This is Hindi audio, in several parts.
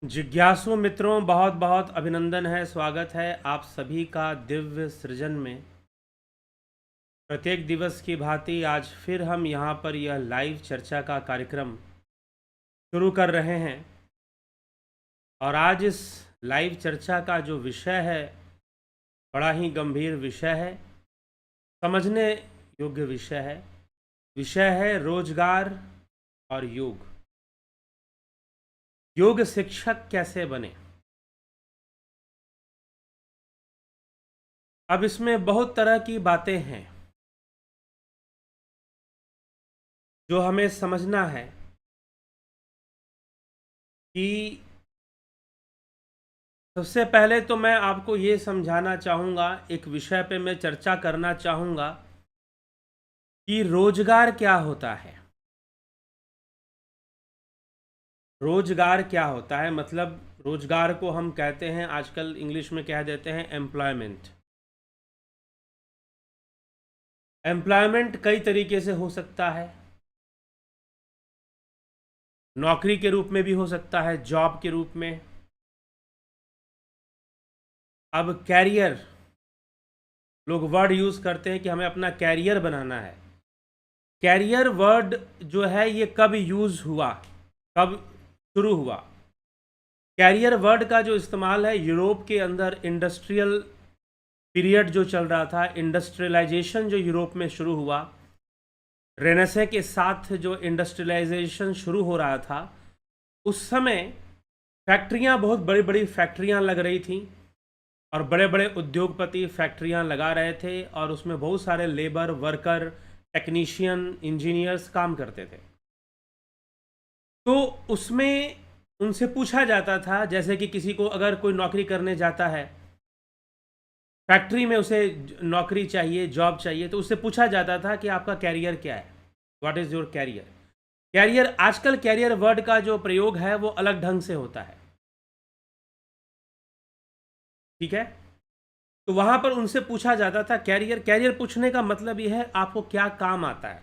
जिज्ञासु मित्रों, बहुत बहुत अभिनंदन है, स्वागत है आप सभी का दिव्य सृजन में। प्रत्येक दिवस की भांति आज फिर हम यहाँ पर यह लाइव चर्चा का कार्यक्रम शुरू कर रहे हैं। और आज इस लाइव चर्चा का जो विषय है, बड़ा ही गंभीर विषय है, समझने योग्य विषय है। विषय है रोजगार और योग। योग शिक्षक कैसे बने। अब इसमें बहुत तरह की बातें हैं जो हमें समझना है कि सबसे पहले तो मैं आपको ये समझाना चाहूँगा, एक विषय पे मैं चर्चा करना चाहूँगा कि रोजगार क्या होता है। रोजगार क्या होता है मतलब रोजगार को हम कहते हैं, आजकल इंग्लिश में कह देते हैं एम्प्लॉयमेंट। एम्प्लॉयमेंट कई तरीके से हो सकता है। नौकरी के रूप में भी हो सकता है, जॉब के रूप में। अब कैरियर, लोग वर्ड यूज़ करते हैं कि हमें अपना कैरियर बनाना है। कैरियर वर्ड जो है ये कब यूज़ हुआ, कब शुरू हुआ। कैरियर वर्ड का जो इस्तेमाल है, यूरोप के अंदर इंडस्ट्रियल पीरियड जो चल रहा था, इंडस्ट्रियलाइजेशन जो यूरोप में शुरू हुआ, रेनेसे के साथ जो इंडस्ट्रियलाइजेशन शुरू हो रहा था, उस समय फैक्ट्रियां, बहुत बड़ी बड़ी फैक्ट्रियां लग रही थी और बड़े बड़े उद्योगपति फैक्ट्रियां लगा रहे थे और उसमें बहुत सारे लेबर, वर्कर, टेक्नीशियन, इंजीनियर्स काम करते थे। तो उसमें उनसे पूछा जाता था, जैसे कि किसी को अगर कोई नौकरी करने जाता है, फैक्ट्री में उसे नौकरी चाहिए, जॉब चाहिए, तो उससे पूछा जाता था कि आपका कैरियर क्या है, what is your career. Career, आजकल कैरियर वर्ड का जो प्रयोग है वो अलग ढंग से होता है, ठीक है। तो वहां पर उनसे पूछा जाता था कैरियर। कैरियर पूछने का मतलब यह है आपको क्या काम आता है,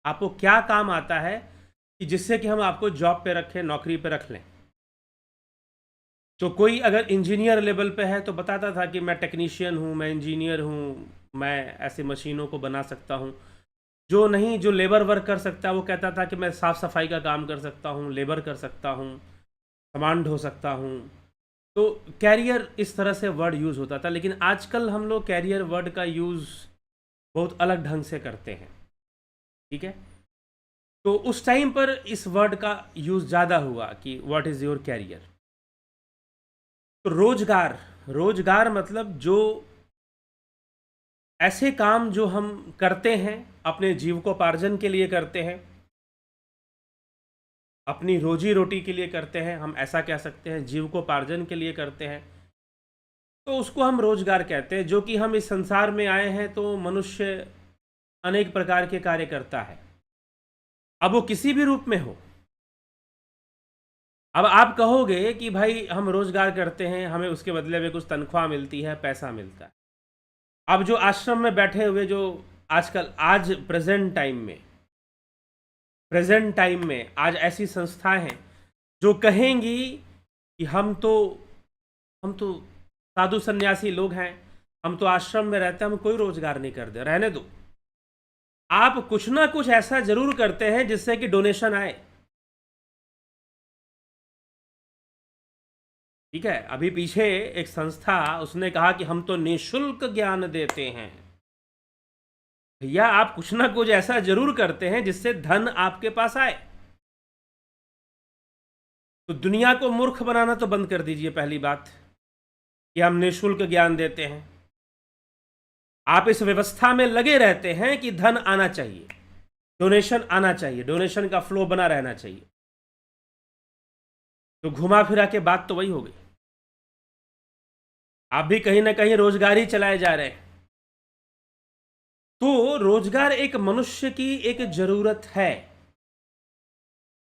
आपको क्या काम आता है कि जिससे कि हम आपको जॉब पे रखें, नौकरी पे रख लें। तो कोई अगर इंजीनियर लेवल पे है तो बताता था कि मैं टेक्नीशियन हूँ, मैं इंजीनियर हूँ, मैं ऐसे मशीनों को बना सकता हूँ। जो नहीं, जो लेबर वर्क कर सकता है वो कहता था कि मैं साफ़ सफाई का काम कर सकता हूँ, लेबर कर सकता हूँ, सामान ढो सकता हूँ। तो कैरियर इस तरह से वर्ड यूज़ होता था। लेकिन आजकल हम लोग कैरियर वर्ड का यूज़ बहुत अलग ढंग से करते हैं, ठीक है। तो उस टाइम पर इस वर्ड का यूज़ ज़्यादा हुआ कि व्हाट इज़ योर कैरियर। तो रोजगार, रोजगार मतलब जो ऐसे काम जो हम करते हैं, अपने जीविकोपार्जन के लिए करते हैं, अपनी रोजी रोटी के लिए करते हैं, हम ऐसा कह सकते हैं, जीविकोपार्जन के लिए करते हैं, तो उसको हम रोजगार कहते हैं। जो कि हम इस संसार में आए हैं तो मनुष्य अनेक प्रकार के कार्य करता है, अब वो किसी भी रूप में हो। अब आप कहोगे कि भाई हम रोजगार करते हैं, हमें उसके बदले में कुछ तनख्वाह मिलती है, पैसा मिलता है। अब जो आश्रम में बैठे हुए, जो आजकल, आज प्रेजेंट टाइम में आज ऐसी संस्थाएं हैं जो कहेंगी कि हम तो साधु सन्यासी लोग हैं, हम तो आश्रम में रहते हैं, हम कोई रोजगार नहीं करते, रहने दो। आप कुछ ना कुछ ऐसा जरूर करते हैं जिससे कि डोनेशन आए, ठीक है। अभी पीछे एक संस्था, उसने कहा कि हम तो निःशुल्क ज्ञान देते हैं। भैया, आप कुछ ना कुछ ऐसा जरूर करते हैं जिससे धन आपके पास आए। तो दुनिया को मूर्ख बनाना तो बंद कर दीजिए, पहली बात, कि हम निःशुल्क ज्ञान देते हैं। आप इस व्यवस्था में लगे रहते हैं कि धन आना चाहिए, डोनेशन आना चाहिए, डोनेशन का फ्लो बना रहना चाहिए। तो घुमा फिरा के बात तो वही हो गई, आप भी कहीं ना कहीं रोजगार ही चलाए जा रहे हैं। तो रोजगार एक मनुष्य की एक जरूरत है।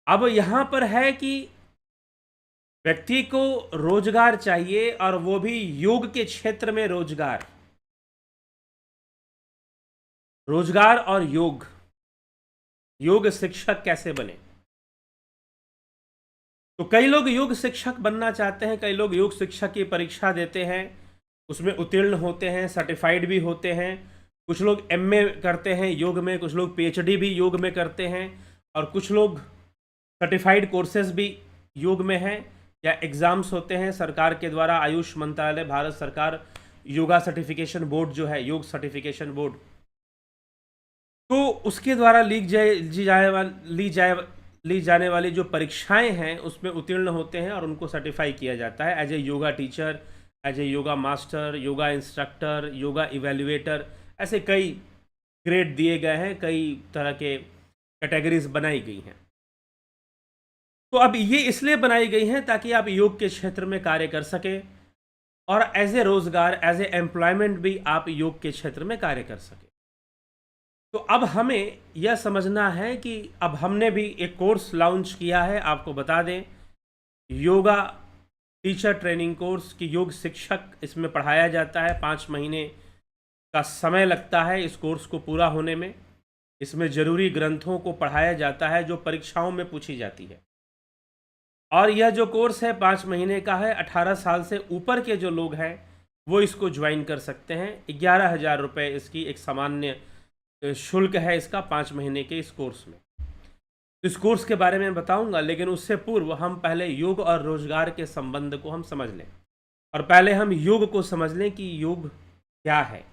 अब यहां पर है कि व्यक्ति को रोजगार चाहिए, और वो भी योग के क्षेत्र में रोजगार। रोजगार और योग, योग शिक्षक कैसे बने। तो कई लोग योग शिक्षक बनना चाहते हैं, कई लोग योग शिक्षक की परीक्षा देते हैं, उसमें उत्तीर्ण होते हैं, सर्टिफाइड भी होते हैं। कुछ लोग एमए करते हैं योग में, कुछ लोग पीएचडी भी योग में करते हैं, और कुछ लोग सर्टिफाइड कोर्सेज भी योग में हैं, या एग्ज़ाम्स होते हैं सरकार के द्वारा। आयुष मंत्रालय, भारत सरकार, योगा सर्टिफिकेशन बोर्ड जो है, योग सर्टिफिकेशन बोर्ड, तो उसके द्वारा ली जाने वाली जो परीक्षाएं हैं उसमें उत्तीर्ण होते हैं और उनको सर्टिफाई किया जाता है as a yoga teacher, as a yoga master, yoga instructor, yoga evaluator. ऐसे कई ग्रेड दिए गए हैं, कई तरह के कैटेगरीज बनाई गई हैं। तो अब ये इसलिए बनाई गई हैं ताकि आप योग के क्षेत्र में कार्य कर सकें और एज ए रोजगार, एज ए एम्प्लॉयमेंट भी आप योग के क्षेत्र में कार्य कर सकें। तो अब हमें यह समझना है कि अब हमने भी एक कोर्स लॉन्च किया है, आपको बता दें, योगा टीचर ट्रेनिंग कोर्स की योग शिक्षक इसमें पढ़ाया जाता है। 5 महीने का समय लगता है इस कोर्स को पूरा होने में। इसमें ज़रूरी ग्रंथों को पढ़ाया जाता है जो परीक्षाओं में पूछी जाती है। और यह जो कोर्स है 5 महीने का है। 18 साल से ऊपर के जो लोग हैं वो इसको ज्वाइन कर सकते हैं। 11,000 रुपये इसकी एक सामान्य शुल्क है इसका 5 महीने के इस कोर्स में। इस कोर्स के बारे में बताऊंगा, लेकिन उससे पूर्व हम पहले योग और रोजगार के संबंध को हम समझ लें। और पहले हम योग को समझ लें कि योग क्या है,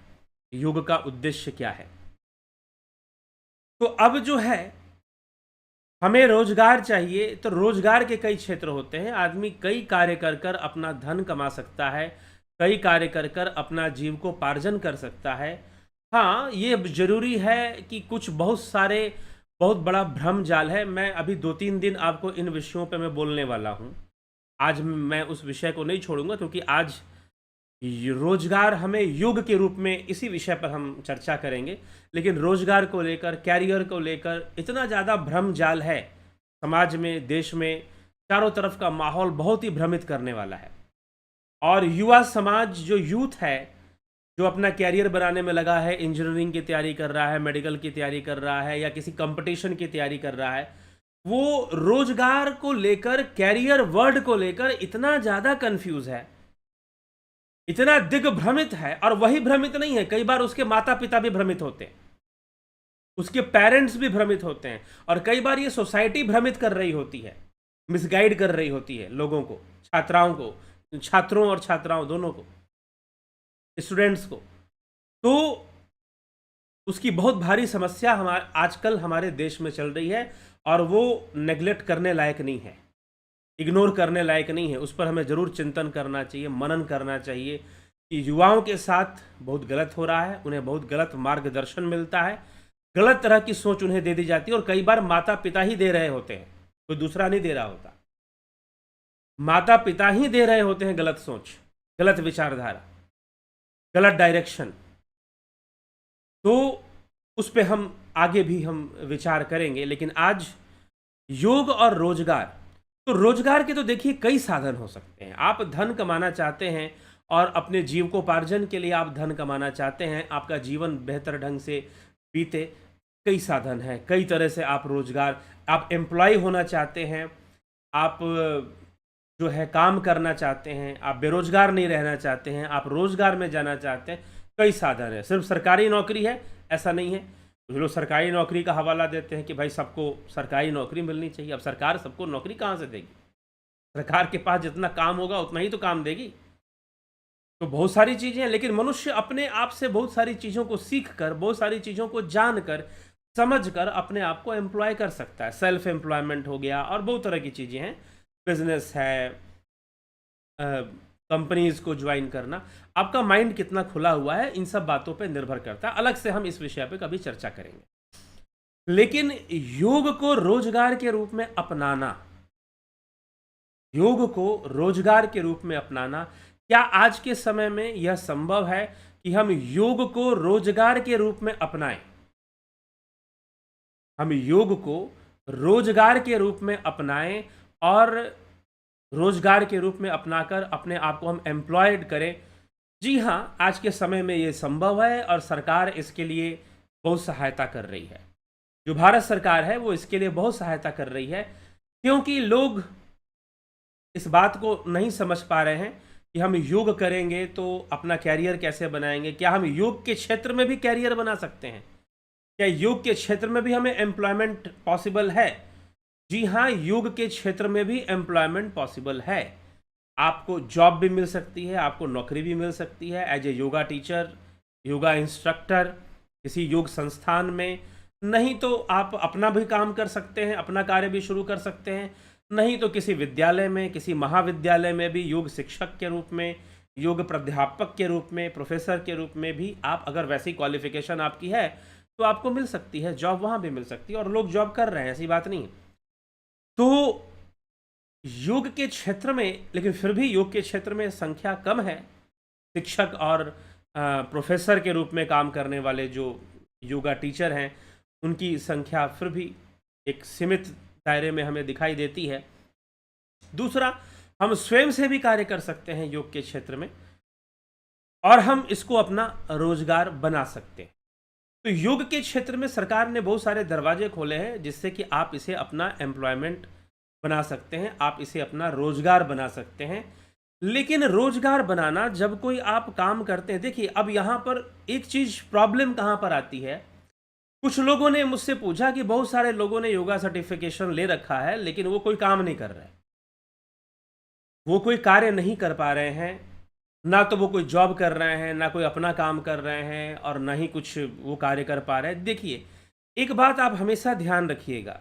योग का उद्देश्य क्या है। तो अब जो है हमें रोजगार चाहिए, तो रोजगार के कई क्षेत्र होते हैं। आदमी कई कार्य कर कर अपना धन कमा सकता है, कई कार्य कर कर अपना जीविकोपार्जन कर सकता है। हाँ, ये जरूरी है कि कुछ बहुत बड़ा भ्रम जाल है। मैं अभी 2-3 दिन आपको इन विषयों पे मैं बोलने वाला हूँ। आज मैं उस विषय को नहीं छोड़ूंगा, क्योंकि आज रोजगार हमें योग के रूप में इसी विषय पर हम चर्चा करेंगे। लेकिन रोजगार को लेकर, कैरियर को लेकर इतना ज़्यादा भ्रम जाल है समाज में, देश में, चारों तरफ का माहौल बहुत ही भ्रमित करने वाला है। और युवा समाज, जो यूथ है, जो अपना कैरियर बनाने में लगा है, इंजीनियरिंग की तैयारी कर रहा है, मेडिकल की तैयारी कर रहा है, या किसी कंपटीशन की तैयारी कर रहा है, वो रोजगार को लेकर, कैरियर वर्ड को लेकर इतना ज़्यादा कंफ्यूज है, इतना दिग्भ्रमित है। और वही भ्रमित नहीं है, कई बार उसके माता पिता भी भ्रमित होते हैं, उसके पेरेंट्स भी भ्रमित होते हैं, और कई बार ये सोसाइटी भ्रमित कर रही होती है, मिसगाइड कर रही होती है लोगों को, छात्राओं को, छात्रों और छात्राओं दोनों को, स्टूडेंट्स को। तो उसकी बहुत भारी समस्या आजकल हमारे देश में चल रही है, और वो नेग्लेक्ट करने लायक नहीं है, इग्नोर करने लायक नहीं है। उस पर हमें ज़रूर चिंतन करना चाहिए, मनन करना चाहिए कि युवाओं के साथ बहुत गलत हो रहा है, उन्हें बहुत गलत मार्गदर्शन मिलता है, गलत तरह की सोच उन्हें दे दी जाती है। और कई बार माता पिता ही दे रहे होते हैं, कोई दूसरा नहीं दे रहा होता, माता पिता ही दे रहे होते हैं गलत सोच, गलत विचारधारा, गलत डायरेक्शन। तो उस पर हम आगे भी हम विचार करेंगे। लेकिन आज योग और रोजगार, तो रोजगार के तो देखिए कई साधन हो सकते हैं। आप धन कमाना चाहते हैं और अपने जीविकोपार्जन के लिए आप धन कमाना चाहते हैं, आपका जीवन बेहतर ढंग से बीते, कई साधन हैं, कई तरह से आप रोजगार, आप एम्प्लॉय होना चाहते हैं, आप जो है काम करना चाहते हैं, आप बेरोजगार नहीं रहना चाहते हैं, आप रोजगार में जाना चाहते हैं, कई साधन है। सिर्फ सरकारी नौकरी है ऐसा नहीं है। कुछ लोग सरकारी नौकरी का हवाला देते हैं कि भाई सबको सरकारी नौकरी मिलनी चाहिए। अब सरकार सबको नौकरी कहाँ से देगी? सरकार के पास जितना काम होगा उतना ही तो काम देगी। तो बहुत सारी चीज़ें हैं, लेकिन मनुष्य अपने आप से बहुत सारी चीज़ों को सीख कर, बहुत सारी चीज़ों को जान कर, समझ कर अपने आप को एम्प्लॉय कर सकता है। सेल्फ एम्प्लॉयमेंट हो गया, और बहुत तरह की चीज़ें हैं, बिजनेस है, कंपनीज को ज्वाइन करना। आपका माइंड कितना खुला हुआ है, इन सब बातों पे निर्भर करता है। अलग से हम इस विषय पे कभी चर्चा करेंगे। लेकिन योग को रोजगार के रूप में अपनाना, योग को रोजगार के रूप में अपनाना, क्या आज के समय में यह संभव है कि हम योग को रोजगार के रूप में अपनाएं? हम योग को रोजगार के रूप में अपनाएं और रोजगार के रूप में अपनाकर अपने आप को हम एम्प्लॉयड करें। जी हाँ, आज के समय में ये संभव है, और सरकार इसके लिए बहुत सहायता कर रही है। जो भारत सरकार है वो इसके लिए बहुत सहायता कर रही है, क्योंकि लोग इस बात को नहीं समझ पा रहे हैं कि हम योग करेंगे तो अपना कैरियर कैसे बनाएंगे। क्या हम योग के क्षेत्र में भी कैरियर बना सकते हैं? क्या योग के क्षेत्र में भी हमें एम्प्लॉयमेंट पॉसिबल है? जी हाँ, योग के क्षेत्र में भी एम्प्लॉयमेंट पॉसिबल है। आपको जॉब भी मिल सकती है, आपको नौकरी भी मिल सकती है as a yoga teacher, yoga instructor, किसी योग संस्थान में। नहीं तो आप अपना भी काम कर सकते हैं, अपना कार्य भी शुरू कर सकते हैं। नहीं तो किसी विद्यालय में, किसी महाविद्यालय में भी योग शिक्षक के रूप में, योग प्राध्यापक के रूप में, प्रोफेसर के रूप में भी आप, अगर वैसी क्वालिफिकेशन आपकी है तो आपको मिल सकती है जॉब, वहाँ भी मिल सकती है। और लोग जॉब कर रहे हैं, ऐसी बात नहीं है। तो योग के क्षेत्र में, लेकिन फिर भी योग के क्षेत्र में संख्या कम है। शिक्षक और प्रोफेसर के रूप में काम करने वाले जो योगा टीचर हैं, उनकी संख्या फिर भी एक सीमित दायरे में हमें दिखाई देती है। दूसरा, हम स्वयं से भी कार्य कर सकते हैं योग के क्षेत्र में, और हम इसको अपना रोजगार बना सकते हैं। तो योग के क्षेत्र में सरकार ने बहुत सारे दरवाजे खोले हैं जिससे कि आप इसे अपना एम्प्लॉयमेंट बना सकते हैं, आप इसे अपना रोजगार बना सकते हैं। लेकिन रोजगार बनाना, जब कोई आप काम करते हैं, देखिए अब यहाँ पर एक चीज प्रॉब्लम कहाँ पर आती है। कुछ लोगों ने मुझसे पूछा कि बहुत सारे लोगों ने योगा सर्टिफिकेशन ले रखा है लेकिन वो कोई काम नहीं कर रहे हैं, वो कोई कार्य नहीं कर पा रहे हैं, ना तो वो कोई जॉब कर रहे हैं, ना कोई अपना काम कर रहे हैं, और ना ही कुछ वो कार्य कर पा रहे हैं। देखिए, एक बात आप हमेशा ध्यान रखिएगा,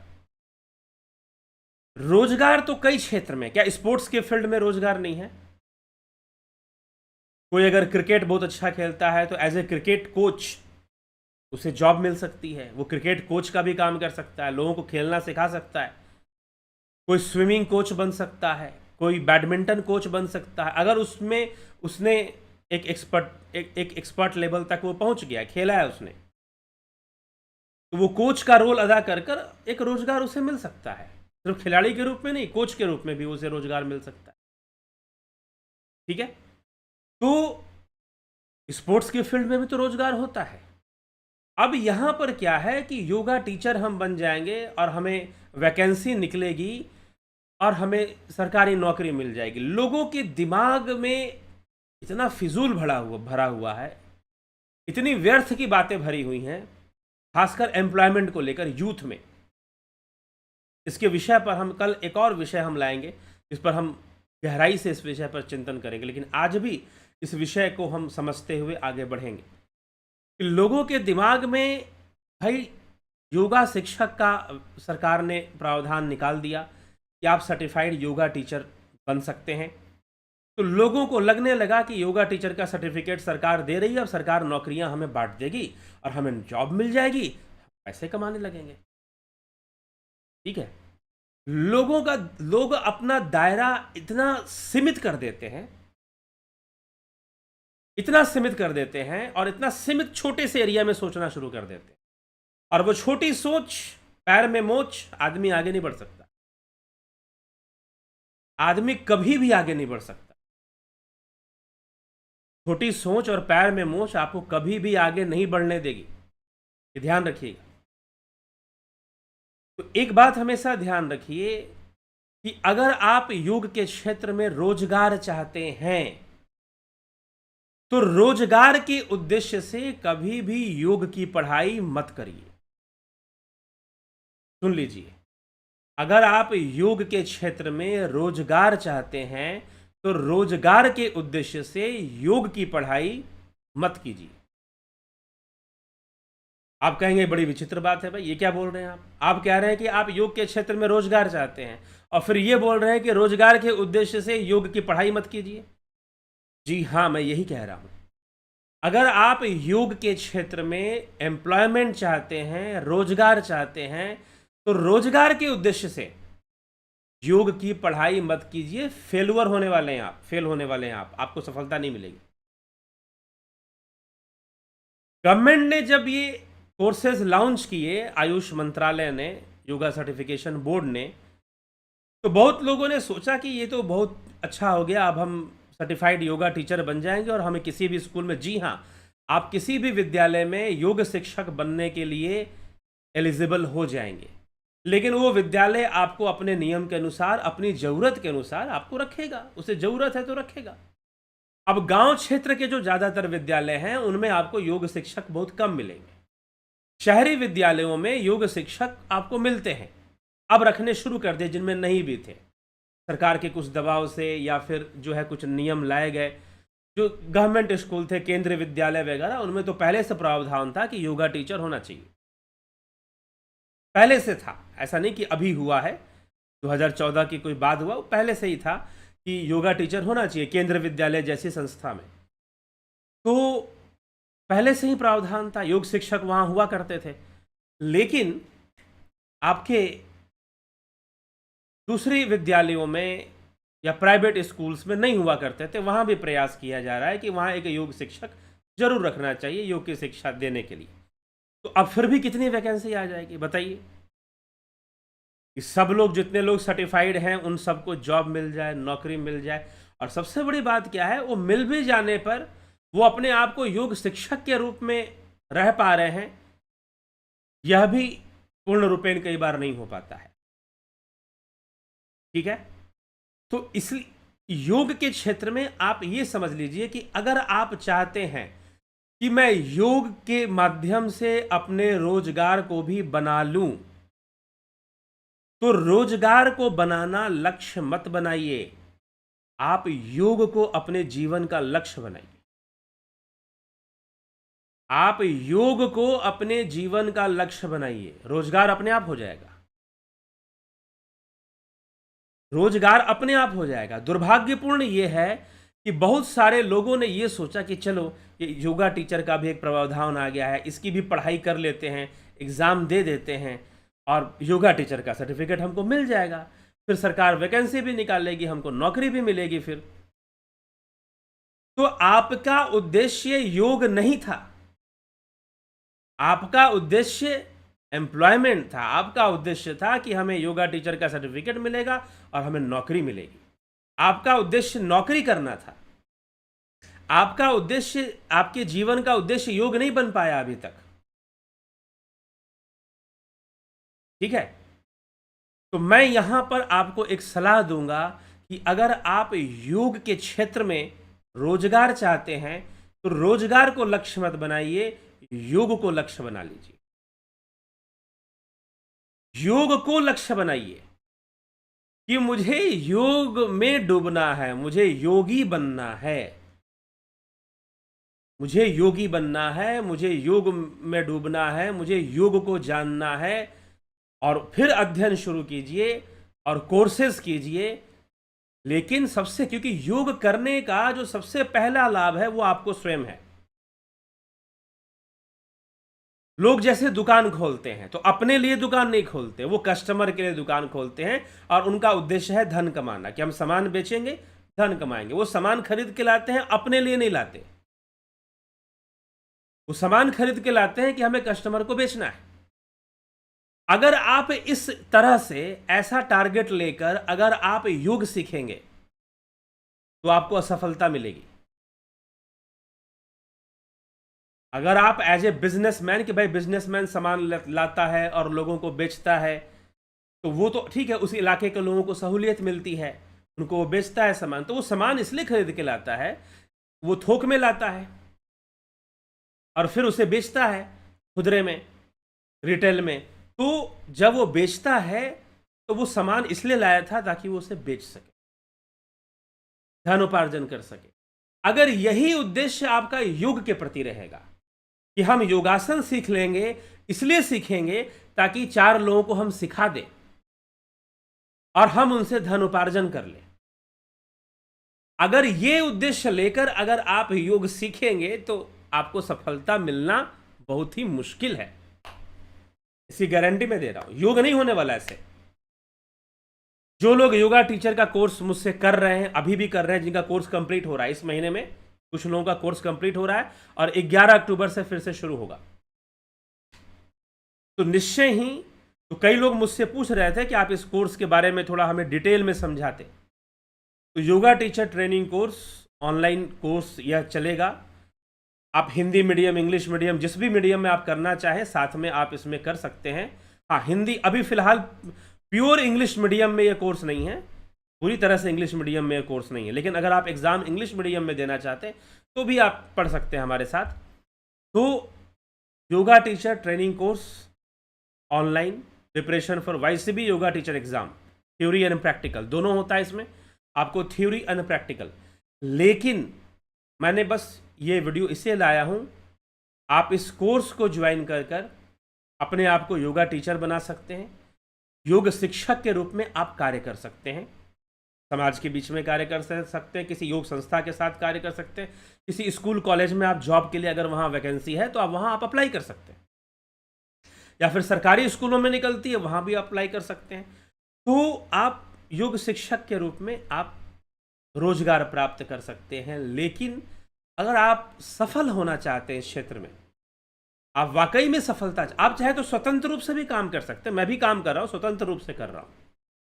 रोजगार तो कई क्षेत्र में, क्या स्पोर्ट्स के फील्ड में रोजगार नहीं है? कोई अगर क्रिकेट बहुत अच्छा खेलता है तो एज ए क्रिकेट कोच उसे जॉब मिल सकती है, वो क्रिकेट कोच का भी काम कर सकता है, लोगों को खेलना सिखा सकता है। कोई स्विमिंग कोच बन सकता है, कोई बैडमिंटन कोच बन सकता है, अगर उसमें उसने एक एक्सपर्ट लेवल तक वो पहुंच गया, खेला है उसने, तो वो कोच का रोल अदा कर कर एक रोजगार उसे मिल सकता है। सिर्फ खिलाड़ी के रूप में नहीं, कोच के रूप में भी उसे रोजगार मिल सकता है। ठीक है, तो स्पोर्ट्स के फील्ड में भी तो रोजगार होता है। अब यहां पर क्या है कि योगा टीचर हम बन जाएंगे और हमें वैकेंसी निकलेगी और हमें सरकारी नौकरी मिल जाएगी। लोगों के दिमाग में इतना फिजूल भरा हुआ है, इतनी व्यर्थ की बातें भरी हुई हैं, खासकर एम्प्लॉयमेंट को लेकर यूथ में। इसके विषय पर हम कल एक और विषय हम लाएंगे, इस पर हम गहराई से इस विषय पर चिंतन करेंगे। लेकिन आज भी इस विषय को हम समझते हुए आगे बढ़ेंगे कि लोगों के दिमाग में, भाई योगा शिक्षक का सरकार ने प्रावधान निकाल दिया कि आप सर्टिफाइड योगा टीचर बन सकते हैं, तो लोगों को लगने लगा कि योगा टीचर का सर्टिफिकेट सरकार दे रही है, अब सरकार नौकरियां हमें बांट देगी और हमें जॉब मिल जाएगी, पैसे कमाने लगेंगे। ठीक है, लोग अपना दायरा इतना सीमित कर देते हैं, इतना सीमित कर देते हैं और इतना सीमित छोटे से एरिया में सोचना शुरू कर देते हैं, और वो छोटी सोच पैर में मोच, आदमी आगे नहीं बढ़ सकता, आदमी कभी भी आगे नहीं बढ़ सकता। छोटी सोच और पैर में मोच आपको कभी भी आगे नहीं बढ़ने देगी, ये ध्यान रखिएगा। तो एक बात हमेशा ध्यान रखिए कि अगर आप योग के क्षेत्र में रोजगार चाहते हैं तो रोजगार के उद्देश्य से कभी भी योग की पढ़ाई मत करिए। सुन लीजिए, अगर आप योग के क्षेत्र में रोजगार चाहते हैं तो रोजगार के उद्देश्य से योग की पढ़ाई मत कीजिए। आप कहेंगे बड़ी विचित्र बात है भाई, ये क्या बोल रहे हैं आप कह रहे हैं कि आप योग के क्षेत्र में रोजगार चाहते हैं और फिर ये बोल रहे हैं कि रोजगार के उद्देश्य से योग की पढ़ाई मत कीजिए। जी हाँ, मैं यही कह रहा हूं। अगर आप योग के क्षेत्र में एम्प्लॉयमेंट चाहते हैं, रोजगार चाहते हैं, तो रोजगार के उद्देश्य से योग की पढ़ाई मत कीजिए। फेलुअर होने वाले हैं आप, फेल होने वाले हैं आप, आपको सफलता नहीं मिलेगी। गवर्नमेंट ने जब ये कोर्सेज लॉन्च किए, आयुष मंत्रालय ने, योगा सर्टिफिकेशन बोर्ड ने, तो बहुत लोगों ने सोचा कि ये तो बहुत अच्छा हो गया, अब हम सर्टिफाइड योगा टीचर बन जाएंगे और हमें किसी भी स्कूल में, जी हाँ, आप किसी भी विद्यालय में योग शिक्षक बनने के लिए एलिजिबल हो जाएंगे। लेकिन वो विद्यालय आपको अपने नियम के अनुसार, अपनी ज़रूरत के अनुसार आपको रखेगा, उसे ज़रूरत है तो रखेगा। अब गांव क्षेत्र के जो ज़्यादातर विद्यालय हैं उनमें आपको योग शिक्षक बहुत कम मिलेंगे। शहरी विद्यालयों में योग शिक्षक आपको मिलते हैं, अब रखने शुरू कर दिए जिनमें नहीं भी थे, सरकार के कुछ दबाव से या फिर जो है कुछ नियम लाए गए। जो गवर्नमेंट स्कूल थे, केंद्रीय विद्यालय वगैरह, उनमें तो पहले से प्रावधान था कि योगा टीचर होना चाहिए, पहले से था, ऐसा नहीं कि अभी हुआ है, 2014 की कोई बात हुआ, वो पहले से ही था कि योगा टीचर होना चाहिए केंद्रीय विद्यालय जैसी संस्था में। तो पहले से ही प्रावधान था, योग शिक्षक वहाँ हुआ करते थे। लेकिन आपके दूसरे विद्यालयों में या प्राइवेट स्कूल्स में नहीं हुआ करते थे, वहाँ भी प्रयास किया जा रहा है कि वहाँ एक योग शिक्षक जरूर रखना चाहिए योग की शिक्षा देने के लिए। तो अब फिर भी कितनी वैकेंसी आ जाएगी बताइए, कि सब लोग, जितने लोग सर्टिफाइड हैं उन सबको जॉब मिल जाए, नौकरी मिल जाए। और सबसे बड़ी बात क्या है, वो मिल भी जाने पर वो अपने आप को योग शिक्षक के रूप में रह पा रहे हैं, यह भी पूर्ण रूपेण कई बार नहीं हो पाता है। ठीक है, तो इसलिए योग के क्षेत्र में आप ये समझ लीजिए कि अगर आप चाहते हैं कि मैं योग के माध्यम से अपने रोजगार को भी बना लूं, तो रोजगार को बनाना लक्ष्य मत बनाइए, आप योग को अपने जीवन का लक्ष्य बनाइए। आप योग को अपने जीवन का लक्ष्य बनाइए, रोजगार अपने आप हो जाएगा, रोजगार अपने आप हो जाएगा। दुर्भाग्यपूर्ण यह है कि बहुत सारे लोगों ने यह सोचा कि चलो ये योगा टीचर का भी एक प्रावधान आ गया है, इसकी भी पढ़ाई कर लेते हैं, एग्ज़ाम दे देते हैं और योगा टीचर का सर्टिफिकेट हमको मिल जाएगा, फिर सरकार वैकेंसी भी निकालेगी, हमको नौकरी भी मिलेगी फिर। तो आपका उद्देश्य योग नहीं था, आपका उद्देश्य एम्प्लॉयमेंट था, आपका उद्देश्य था कि हमें योगा टीचर का सर्टिफिकेट मिलेगा और हमें नौकरी मिलेगी। आपका उद्देश्य नौकरी करना था, आपका उद्देश्य, आपके जीवन का उद्देश्य योग नहीं बन पाया अभी तक। ठीक है, तो मैं यहां पर आपको एक सलाह दूंगा कि अगर आप योग के क्षेत्र में रोजगार चाहते हैं तो रोजगार को लक्ष्य मत बनाइए, योग को लक्ष्य बना लीजिए। योग को लक्ष्य बनाइए कि मुझे योग में डूबना है, मुझे योगी बनना है, मुझे योगी बनना है, मुझे योग में डूबना है, मुझे योग को जानना है। और फिर अध्ययन शुरू कीजिए और कोर्सेज कीजिए। लेकिन सबसे, क्योंकि योग करने का जो सबसे पहला लाभ है वो आपको स्वयं है। लोग जैसे दुकान खोलते हैं तो अपने लिए दुकान नहीं खोलते, वो कस्टमर के लिए दुकान खोलते हैं और उनका उद्देश्य है धन कमाना, कि हम सामान बेचेंगे, धन कमाएंगे। वो सामान खरीद के लाते हैं, अपने लिए नहीं लाते, वो सामान खरीद के लाते हैं कि हमें कस्टमर को बेचना है। अगर आप इस तरह से ऐसा टारगेट लेकर अगर आप योग सीखेंगे तो आपको असफलता मिलेगी। अगर आप एज ए बिजनेसमैन, कि भाई बिजनेसमैन सामान लाता है और लोगों को बेचता है, तो वो तो ठीक है, उस इलाके के लोगों को सहूलियत मिलती है, उनको वो बेचता है सामान, तो वो सामान इसलिए खरीद के लाता है, वो थोक में लाता है और फिर उसे बेचता है खुदरे में, रिटेल में। तो जब वो बेचता है तो वो सामान इसलिए लाया था ताकि वो उसे बेच सके, धन उपार्जन कर सके। अगर यही उद्देश्य आपका योग के प्रति रहेगा कि हम योगासन सीख लेंगे, इसलिए सीखेंगे ताकि 4 लोगों को हम सिखा दें और हम उनसे धन उपार्जन कर लें, अगर ये उद्देश्य लेकर अगर आप योग सीखेंगे तो आपको सफलता मिलना बहुत ही मुश्किल है, इसकी गारंटी मैं दे रहा हूं। योग नहीं होने वाला ऐसे। जो लोग योगा टीचर का कोर्स मुझसे कर रहे हैं, अभी भी कर रहे हैं, जिनका कोर्स कंप्लीट हो रहा है इस महीने में, कुछ लोगों का कोर्स कंप्लीट हो रहा है और 11 अक्टूबर से फिर से शुरू होगा, तो निश्चय ही, तो कई लोग मुझसे पूछ रहे थे कि आप इस कोर्स के बारे में थोड़ा हमें डिटेल में समझाते। तो yoga teacher training course, online course यह चलेगा। आप हिंदी मीडियम, इंग्लिश मीडियम, जिस भी मीडियम में आप करना चाहें साथ में आप इसमें कर सकते हैं। हाँ, हिंदी अभी फिलहाल प्योर इंग्लिश मीडियम में ये कोर्स नहीं है, पूरी तरह से इंग्लिश मीडियम में ये कोर्स नहीं है, लेकिन अगर आप एग्ज़ाम इंग्लिश मीडियम में देना चाहते हैं तो भी आप पढ़ सकते हैं हमारे साथ। तो yoga teacher training course online, preparation for वाईसीबी yoga teacher exam, theory and practical दोनों होता है इसमें, आपको थ्योरी एंड प्रैक्टिकल। लेकिन मैंने बस ये वीडियो इसलिए लाया हूँ, आप इस कोर्स को ज्वाइन कर कर अपने आप को योगा टीचर बना सकते हैं, योग शिक्षक के रूप में आप कार्य कर सकते हैं, समाज के बीच में कार्य कर सकते हैं, किसी योग संस्था के साथ कार्य कर सकते हैं, किसी स्कूल कॉलेज में आप जॉब के लिए अगर वहाँ वैकेंसी है तो आप वहाँ आप अप्लाई कर सकते हैं, या फिर सरकारी स्कूलों में निकलती है वहाँ भी अप्लाई कर सकते हैं। तो आप योग शिक्षक के रूप में आप रोजगार प्राप्त कर सकते हैं। लेकिन अगर आप सफल होना चाहते हैं इस क्षेत्र में, आप वाकई में सफलता, आप चाहे तो स्वतंत्र रूप से भी काम कर सकते हैं, मैं भी काम कर रहा हूँ, स्वतंत्र रूप से कर रहा हूँ,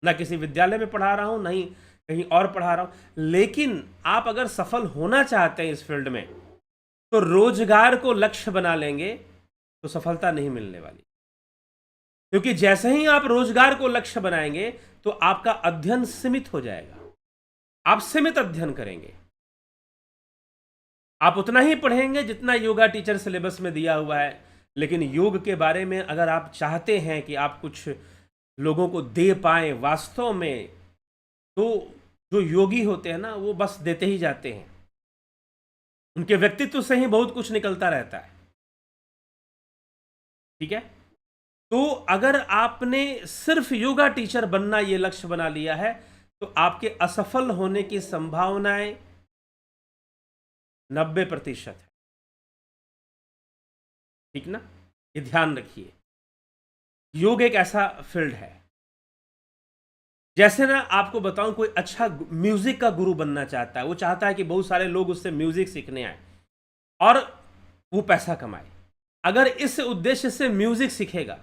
ना किसी विद्यालय में पढ़ा रहा हूँ, नहीं कहीं और पढ़ा रहा हूँ। लेकिन आप अगर सफल होना चाहते हैं इस फील्ड में तो रोजगार को लक्ष्य बना लेंगे तो सफलता नहीं मिलने वाली, क्योंकि जैसे ही आप रोजगार को लक्ष्य बनाएंगे तो आपका अध्ययन सीमित हो जाएगा, आप सीमित अध्ययन करेंगे, आप उतना ही पढ़ेंगे जितना योगा टीचर सिलेबस में दिया हुआ है। लेकिन योग के बारे में अगर आप चाहते हैं कि आप कुछ लोगों को दे पाएं वास्तव में, तो जो योगी होते हैं ना वो बस देते ही जाते हैं, उनके व्यक्तित्व से ही बहुत कुछ निकलता रहता है। ठीक है, तो अगर आपने सिर्फ योगा टीचर बनना ये लक्ष्य बना लिया है तो आपके असफल होने की संभावनाएं 90% है। ठीक ना, ये ध्यान रखिए। योग एक ऐसा फील्ड है, जैसे ना आपको बताऊं, कोई अच्छा म्यूजिक का गुरु बनना चाहता है, वो चाहता है कि बहुत सारे लोग उससे म्यूजिक सीखने आए और वो पैसा कमाए। अगर इस उद्देश्य से म्यूजिक सीखेगा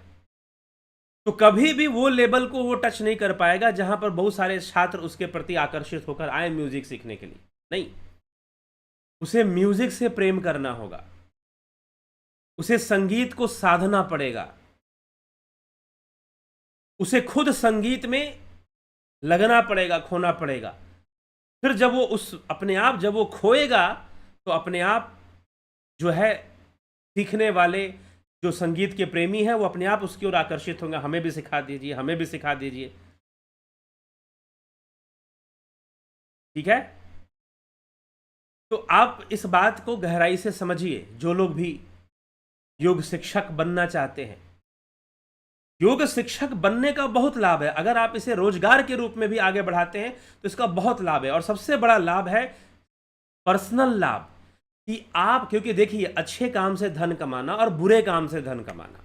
तो कभी भी वो लेवल को वो टच नहीं कर पाएगा जहां पर बहुत सारे छात्र उसके प्रति आकर्षित होकर आए म्यूजिक सीखने के लिए। नहीं, उसे म्यूजिक से प्रेम करना होगा, उसे संगीत को साधना पड़ेगा, उसे खुद संगीत में लगना पड़ेगा, खोना पड़ेगा। फिर जब वो उस अपने आप जब वो खोएगा तो अपने आप जो है सीखने वाले जो संगीत के प्रेमी हैं वो अपने आप उसकी ओर आकर्षित होंगे, हमें भी सिखा दीजिए, हमें भी सिखा दीजिए। ठीक है, तो आप इस बात को गहराई से समझिए। जो लोग भी योग शिक्षक बनना चाहते हैं, योग शिक्षक बनने का बहुत लाभ है। अगर आप इसे रोजगार के रूप में भी आगे बढ़ाते हैं तो इसका बहुत लाभ है, और सबसे बड़ा लाभ है पर्सनल लाभ, कि आप, क्योंकि देखिए अच्छे काम से धन कमाना और बुरे काम से धन कमाना,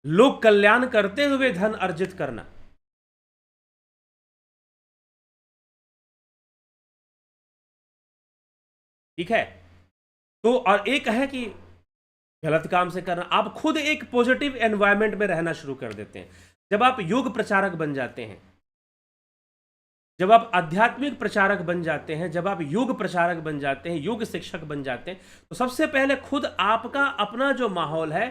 लोक कल्याण करते हुए धन अर्जित करना, ठीक है। तो और एक है कि गलत काम से करना। आप खुद एक पॉजिटिव एनवायरनमेंट में रहना शुरू कर देते हैं जब आप योग प्रचारक बन जाते हैं, जब आप आध्यात्मिक प्रचारक बन जाते हैं, जब आप योग प्रचारक बन जाते हैं, योग शिक्षक बन जाते हैं, तो सबसे पहले खुद आपका अपना जो माहौल है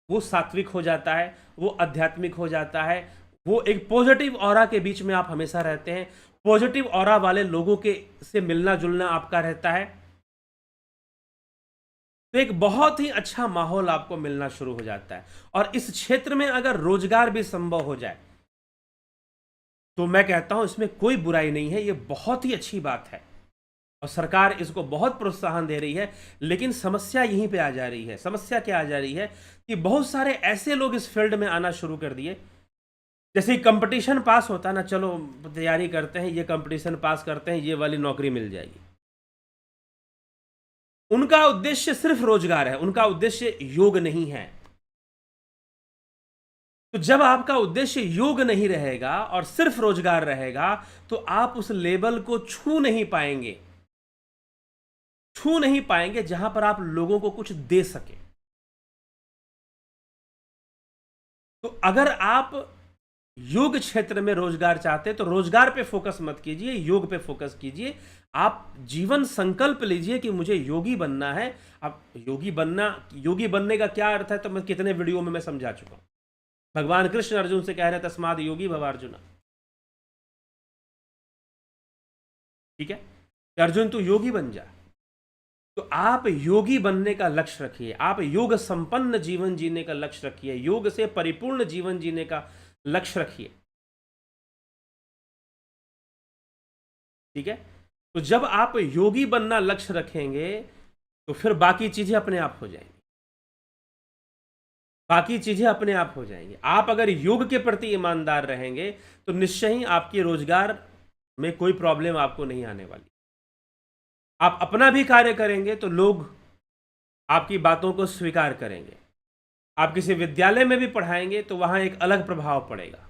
वो सात्विक हो जाता है, वो आध्यात्मिक हो जाता है, वो एक पॉजिटिव ऑरा के बीच में आप हमेशा रहते हैं, पॉजिटिव ऑरा वाले लोगों के से मिलना जुलना आपका रहता है। तो एक बहुत ही अच्छा माहौल आपको मिलना शुरू हो जाता है। और इस क्षेत्र में अगर रोजगार भी संभव हो जाए तो मैं कहता हूं इसमें कोई बुराई नहीं है, ये बहुत ही अच्छी बात है और सरकार इसको बहुत प्रोत्साहन दे रही है। लेकिन समस्या यहीं पे आ जा रही है। समस्या क्या आ जा रही है कि बहुत सारे ऐसे लोग इस फील्ड में आना शुरू कर दिए, जैसे कंपटीशन पास होता है ना, चलो तैयारी करते हैं, ये कंपटीशन पास करते हैं, ये वाली नौकरी मिल जाएगी। उनका उद्देश्य सिर्फ रोजगार है, उनका उद्देश्य योग नहीं है। तो जब आपका उद्देश्य योग नहीं रहेगा और सिर्फ रोजगार रहेगा तो आप उस लेवल को छू नहीं पाएंगे, छू नहीं पाएंगे जहां पर आप लोगों को कुछ दे सके। तो अगर आप योग क्षेत्र में रोजगार चाहते हैं तो रोजगार पे फोकस मत कीजिए, योग पे फोकस कीजिए। आप जीवन संकल्प लीजिए कि मुझे योगी बनना है। अब योगी बनने का क्या अर्थ है तो मैं कितने वीडियो में मैं समझा चुका हूं। भगवान कृष्ण अर्जुन से कह रहे हैं तस्माद योगी भव अर्जुन। ठीक है, अर्जुन तू योगी बन जा। तो आप योगी बनने का लक्ष्य रखिए, आप योग संपन्न जीवन जीने का लक्ष्य रखिए, योग से परिपूर्ण जीवन जीने का लक्ष्य रखिए। ठीक है, तो जब आप योगी बनना लक्ष्य रखेंगे तो फिर बाकी चीजें अपने आप हो जाएंगी, बाकी चीजें अपने आप हो जाएंगी। आप अगर योग के प्रति ईमानदार रहेंगे तो निश्चय ही आपके रोजगार में कोई प्रॉब्लम आपको नहीं आने वाली। आप अपना भी कार्य करेंगे तो लोग आपकी बातों को स्वीकार करेंगे। आप किसी विद्यालय में भी पढ़ाएंगे तो वहां एक अलग प्रभाव पड़ेगा।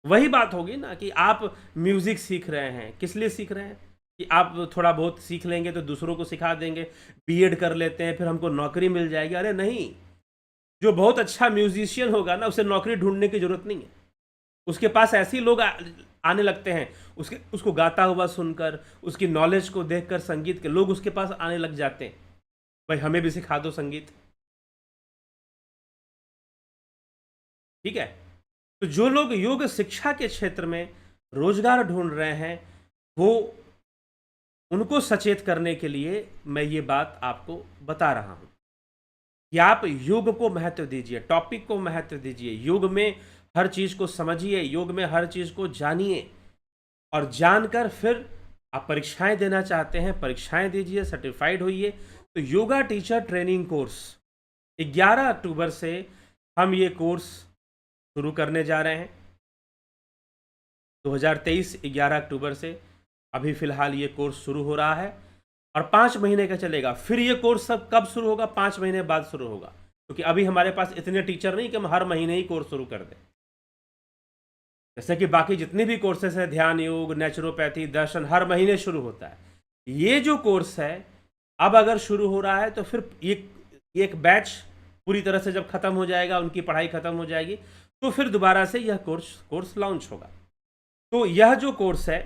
वही बात होगी ना कि आप म्यूजिक सीख रहे हैं, किस लिए सीख रहे हैं कि आप थोड़ा बहुत सीख लेंगे तो दूसरों को सिखा देंगे, बीएड कर लेते हैं फिर हमको नौकरी मिल जाएगी। अरे नहीं, जो बहुत अच्छा म्यूजिशियन होगा ना उसे नौकरी ढूंढने की जरूरत नहीं है। उसके पास ऐसे लोग आने लगते हैं, उसको गाता हुआ सुनकर, उसकी नॉलेज को देखकर, संगीत के लोग उसके पास आने लग जाते हैं, भाई हमें भी सिखा दो संगीत। ठीक है, तो जो लोग योग शिक्षा के क्षेत्र में रोजगार ढूंढ रहे हैं वो उनको सचेत करने के लिए मैं ये बात आपको बता रहा हूं कि आप योग को महत्व दीजिए, टॉपिक को महत्व दीजिए, योग में हर चीज को समझिए, योग में हर चीज को जानिए और जानकर फिर आप परीक्षाएं देना चाहते हैं परीक्षाएं दीजिए, सर्टिफाइड होइए। तो योगा टीचर ट्रेनिंग कोर्स 11 अक्टूबर से हम ये कोर्स शुरू करने जा रहे हैं। 2023 11 अक्टूबर से अभी फिलहाल ये कोर्स शुरू हो रहा है और 5 महीने का चलेगा। फिर ये कोर्स सब कब शुरू होगा? 5 महीने बाद शुरू होगा, क्योंकि अभी हमारे पास इतने टीचर नहीं कि हम हर महीने ही कोर्स शुरू कर दें। जैसे कि बाकी जितने भी कोर्सेस हैं, ध्यान योग, नेचुरोपैथी, दर्शन, हर महीने शुरू होता है। ये जो कोर्स है अब अगर शुरू हो रहा है तो फिर एक बैच पूरी तरह से जब खत्म हो जाएगा, उनकी पढ़ाई खत्म हो जाएगी, तो फिर दोबारा से यह कोर्स लॉन्च होगा। तो यह जो कोर्स है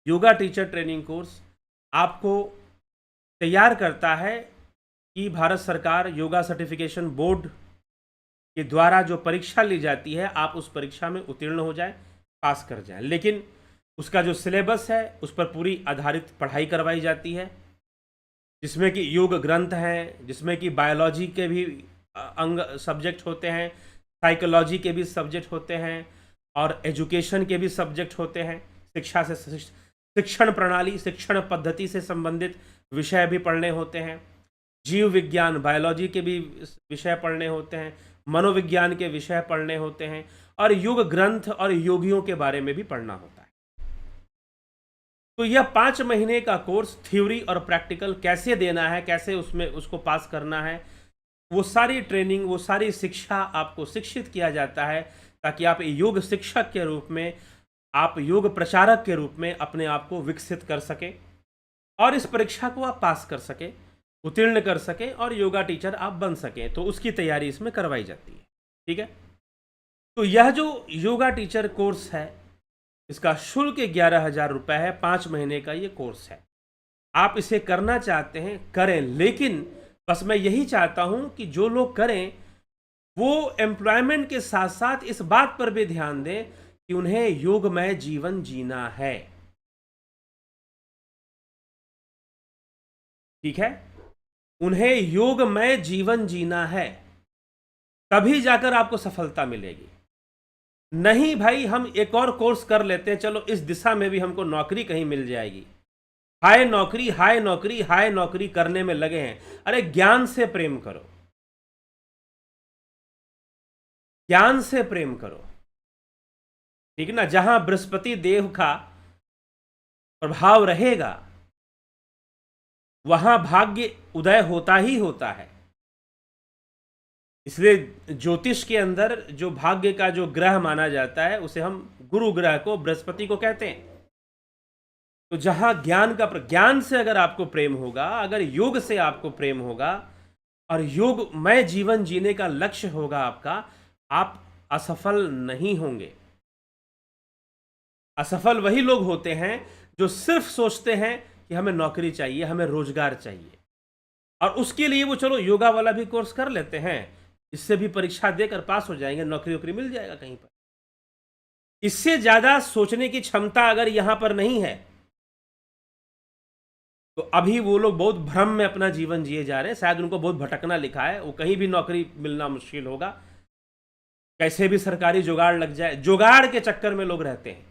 योगा टीचर ट्रेनिंग कोर्स आपको तैयार करता है कि भारत सरकार योगा सर्टिफिकेशन बोर्ड के द्वारा जो परीक्षा ली जाती है आप उस परीक्षा में उत्तीर्ण हो जाए, पास कर जाए। लेकिन उसका जो सिलेबस है उस पर पूरी आधारित पढ़ाई करवाई जाती है, जिसमें कि योग ग्रंथ हैं, जिसमें कि बायोलॉजी के भी अंग सब्जेक्ट होते हैं, साइकोलॉजी के भी सब्जेक्ट होते हैं और एजुकेशन के भी सब्जेक्ट होते हैं। शिक्षा से शिक्षण प्रणाली, शिक्षण पद्धति से संबंधित विषय भी पढ़ने होते हैं, जीव विज्ञान बायोलॉजी के भी विषय पढ़ने होते हैं, मनोविज्ञान के विषय पढ़ने होते हैं और योग ग्रंथ और योगियों के बारे में भी पढ़ना होता है। तो यह 5 महीने का कोर्स थ्योरी और प्रैक्टिकल कैसे देना है, कैसे उसमें उसको पास करना है, वो सारी ट्रेनिंग, वो सारी शिक्षा आपको शिक्षित किया जाता है ताकि आप योग शिक्षक के रूप में, आप योग प्रचारक के रूप में अपने आप को विकसित कर सकें और इस परीक्षा को आप पास कर सकें, उत्तीर्ण कर सकें और योगा टीचर आप बन सकें। तो उसकी तैयारी इसमें करवाई जाती है। ठीक है, तो यह जो योगा टीचर कोर्स है इसका शुल्क 11,000 रुपये है। 5 महीने का ये कोर्स है। आप इसे करना चाहते हैं करें, लेकिन बस मैं यही चाहता हूं कि जो लोग करें वो एम्प्लॉयमेंट के साथ साथ इस बात पर भी ध्यान दें कि उन्हें योगमय जीवन जीना है। ठीक है, उन्हें योगमय जीवन जीना है, तभी जाकर आपको सफलता मिलेगी। नहीं भाई हम एक और कोर्स कर लेते हैं, चलो इस दिशा में भी हमको नौकरी कहीं मिल जाएगी, हाय नौकरी हाय नौकरी हाय नौकरी करने में लगे हैं। अरे ज्ञान से प्रेम करो, ज्ञान से प्रेम करो। ठीक ना, जहां बृहस्पति देव का प्रभाव रहेगा वहां भाग्य उदय होता ही होता है। इसलिए ज्योतिष के अंदर जो भाग्य का जो ग्रह माना जाता है उसे हम गुरु ग्रह को, बृहस्पति को कहते हैं। तो जहां ज्ञान से अगर आपको प्रेम होगा, अगर योग से आपको प्रेम होगा और योगमय जीवन जीने का लक्ष्य होगा आपका, आप असफल नहीं होंगे। असफल वही लोग होते हैं जो सिर्फ सोचते हैं कि हमें नौकरी चाहिए, हमें रोजगार चाहिए, और उसके लिए वो चलो योगा वाला भी कोर्स कर लेते हैं, इससे भी परीक्षा देकर पास हो जाएंगे, नौकरी वोकरी मिल जाएगा कहीं पर। इससे ज्यादा सोचने की क्षमता अगर यहां पर नहीं है तो अभी वो लोग बहुत भ्रम में अपना जीवन जिए जा रहे हैं। शायद उनको बहुत भटकना लिखा है, वो कहीं भी नौकरी मिलना मुश्किल होगा, कैसे भी सरकारी जुगाड़ लग जाए, जुगाड़ के चक्कर में लोग रहते हैं।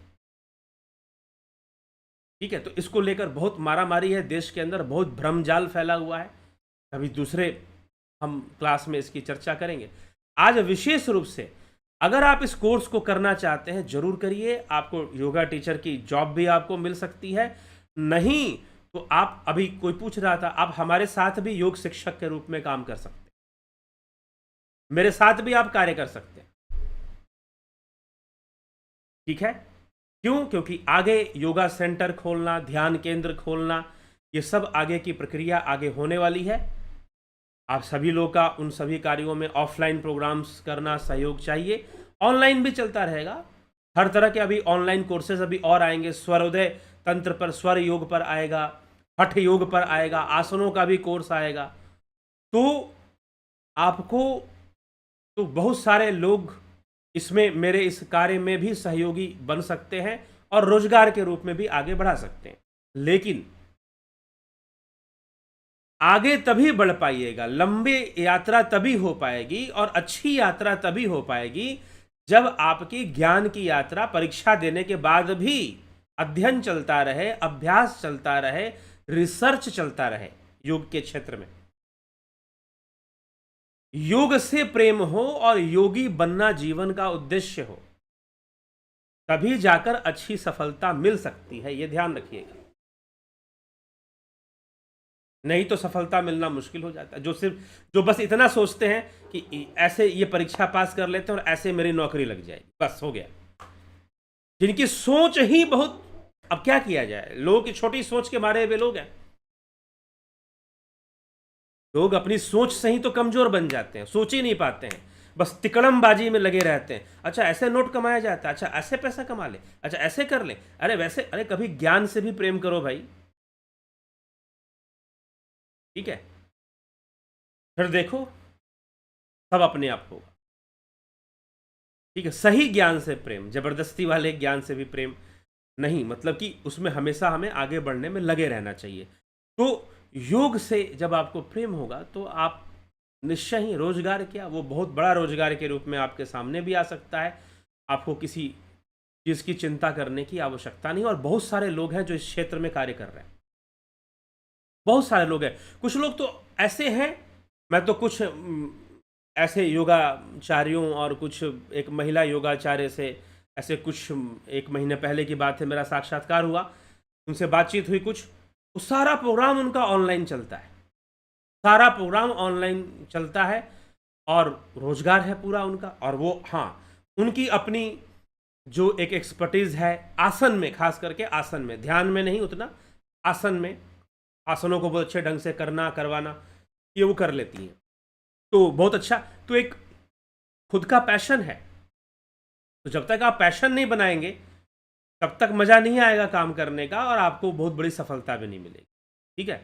ठीक है, तो इसको लेकर बहुत मारामारी है देश के अंदर, बहुत भ्रमजाल फैला हुआ है। अभी दूसरे हम क्लास में इसकी चर्चा करेंगे। आज विशेष रूप से अगर आप इस कोर्स को करना चाहते हैं जरूर करिए, आपको योगा टीचर की जॉब भी आपको मिल सकती है। नहीं तो आप, अभी कोई पूछ रहा था, आप हमारे साथ भी योग शिक्षक के रूप में काम कर सकते हैं, मेरे साथ भी आप कार्य कर सकते हैं। ठीक है, क्यों? क्योंकि आगे योगा सेंटर खोलना, ध्यान केंद्र खोलना, ये सब आगे की प्रक्रिया आगे होने वाली है। आप सभी लोग का उन सभी कार्यों में ऑफलाइन प्रोग्राम्स करना सहयोग चाहिए, ऑनलाइन भी चलता रहेगा। हर तरह के अभी ऑनलाइन कोर्सेज अभी और आएंगे, स्वरोदय तंत्र पर, स्वर योग पर आएगा, हठ योग पर आएगा, आसनों का भी कोर्स आएगा। तो आपको, तो बहुत सारे लोग इसमें, मेरे इस कार्य में भी सहयोगी बन सकते हैं और रोजगार के रूप में भी आगे बढ़ा सकते हैं। लेकिन आगे तभी बढ़ पाइएगा, लंबी यात्रा तभी हो पाएगी और अच्छी यात्रा तभी हो पाएगी जब आपकी ज्ञान की यात्रा परीक्षा देने के बाद भी अध्ययन चलता रहे, अभ्यास चलता रहे, रिसर्च चलता रहे योग के क्षेत्र में, योग से प्रेम हो और योगी बनना जीवन का उद्देश्य हो, तभी जाकर अच्छी सफलता मिल सकती है, यह ध्यान रखिएगा। नहीं तो सफलता मिलना मुश्किल हो जाता है। जो बस इतना सोचते हैं कि ऐसे ये परीक्षा पास कर लेते हैं और ऐसे मेरी नौकरी लग जाएगी, बस हो गया। जिनकी सोच ही बहुत, अब क्या किया जाए, लोगों की छोटी सोच के मारे हुए लोग हैं। लोग अपनी सोच से ही तो कमजोर बन जाते हैं, सोच ही नहीं पाते हैं, बस तिकड़मबाजी में लगे रहते हैं। अच्छा ऐसे नोट कमाया जाता है, अच्छा ऐसे पैसा कमा ले, अच्छा ऐसे कर ले, अरे वैसे, अरे कभी ज्ञान से भी प्रेम करो भाई। ठीक है, फिर देखो सब अपने आप होगा। ठीक है, सही ज्ञान से प्रेम, जबरदस्ती वाले ज्ञान से भी प्रेम नहीं, मतलब कि उसमें हमेशा हमें आगे बढ़ने में लगे रहना चाहिए। तो योग से जब आपको प्रेम होगा तो आप निश्चय ही, रोजगार क्या, वो बहुत बड़ा रोजगार के रूप में आपके सामने भी आ सकता है। आपको किसी चीज़ की चिंता करने की आवश्यकता नहीं। और बहुत सारे लोग हैं जो इस क्षेत्र में कार्य कर रहे हैं, बहुत सारे लोग हैं। कुछ लोग तो ऐसे हैं, मैं तो कुछ ऐसे योगाचार्यों और कुछ एक महिला योगाचार्य से ऐसे कुछ 1 महीने पहले की बात है, मेरा साक्षात्कार हुआ, उनसे बातचीत हुई कुछ, तो सारा प्रोग्राम उनका ऑनलाइन चलता है, सारा प्रोग्राम ऑनलाइन चलता है और रोजगार है पूरा उनका। और वो, हाँ, उनकी अपनी जो एक एक्सपर्टीज है आसन में, खास करके आसन में, ध्यान में नहीं उतना, आसन में, आसनों को बहुत अच्छे ढंग से करना, करवाना, ये वो कर लेती हैं। तो बहुत अच्छा, तो एक खुद का पैशन है। तो जब तक आप पैशन नहीं बनाएंगे तब तक मज़ा नहीं आएगा काम करने का और आपको बहुत बड़ी सफलता भी नहीं मिलेगी। ठीक है,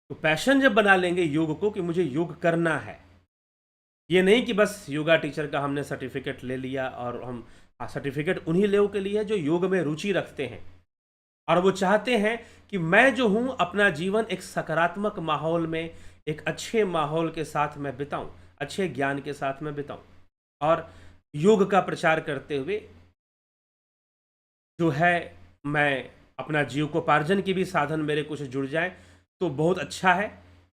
तो पैशन जब बना लेंगे योग को कि मुझे योग करना है, ये नहीं कि बस योगा टीचर का हमने सर्टिफिकेट ले लिया और हम, सर्टिफिकेट उन्हीं लोगों के लिए जो योग में रुचि रखते हैं और वो चाहते हैं कि मैं जो हूँ अपना जीवन एक सकारात्मक माहौल में, एक अच्छे माहौल के साथ मैं बिताऊं, अच्छे ज्ञान के साथ मैं बिताऊं और योग का प्रचार करते हुए जो है मैं अपना जीविकोपार्जन की भी साधन मेरे कुछ जुड़ जाए तो बहुत अच्छा है।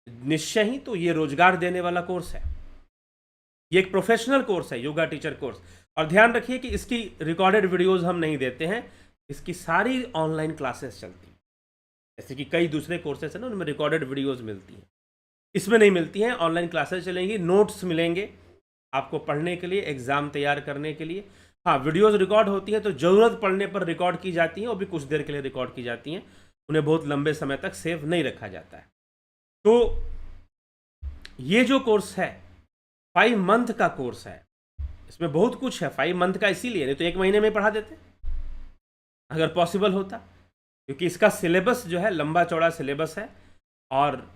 निश्चय ही तो ये रोजगार देने वाला कोर्स है, ये एक प्रोफेशनल कोर्स है, योगा टीचर कोर्स। और ध्यान रखिए कि इसकी रिकॉर्डेड वीडियोस हम नहीं देते हैं, इसकी सारी ऑनलाइन क्लासेस चलती हैं। जैसे कि कई दूसरे कोर्सेस हैं ना, उनमें रिकॉर्डेड वीडियोस मिलती हैं, इसमें नहीं मिलती हैं। ऑनलाइन क्लासेस चलेंगी, नोट्स मिलेंगे आपको पढ़ने के लिए, एग्ज़ाम तैयार करने के लिए। हाँ, वीडियोस रिकॉर्ड होती हैं तो ज़रूरत पड़ने पर रिकॉर्ड की जाती हैं, वो भी कुछ देर के लिए रिकॉर्ड की जाती हैं, उन्हें बहुत लंबे समय तक सेव नहीं रखा जाता है। तो ये जो कोर्स है 5 मंथ का कोर्स है, इसमें बहुत कुछ है, 5 मंथ का इसीलिए, नहीं तो 1 महीने में पढ़ा देते अगर पॉसिबल होता, क्योंकि इसका सिलेबस जो है लंबा चौड़ा सिलेबस है। और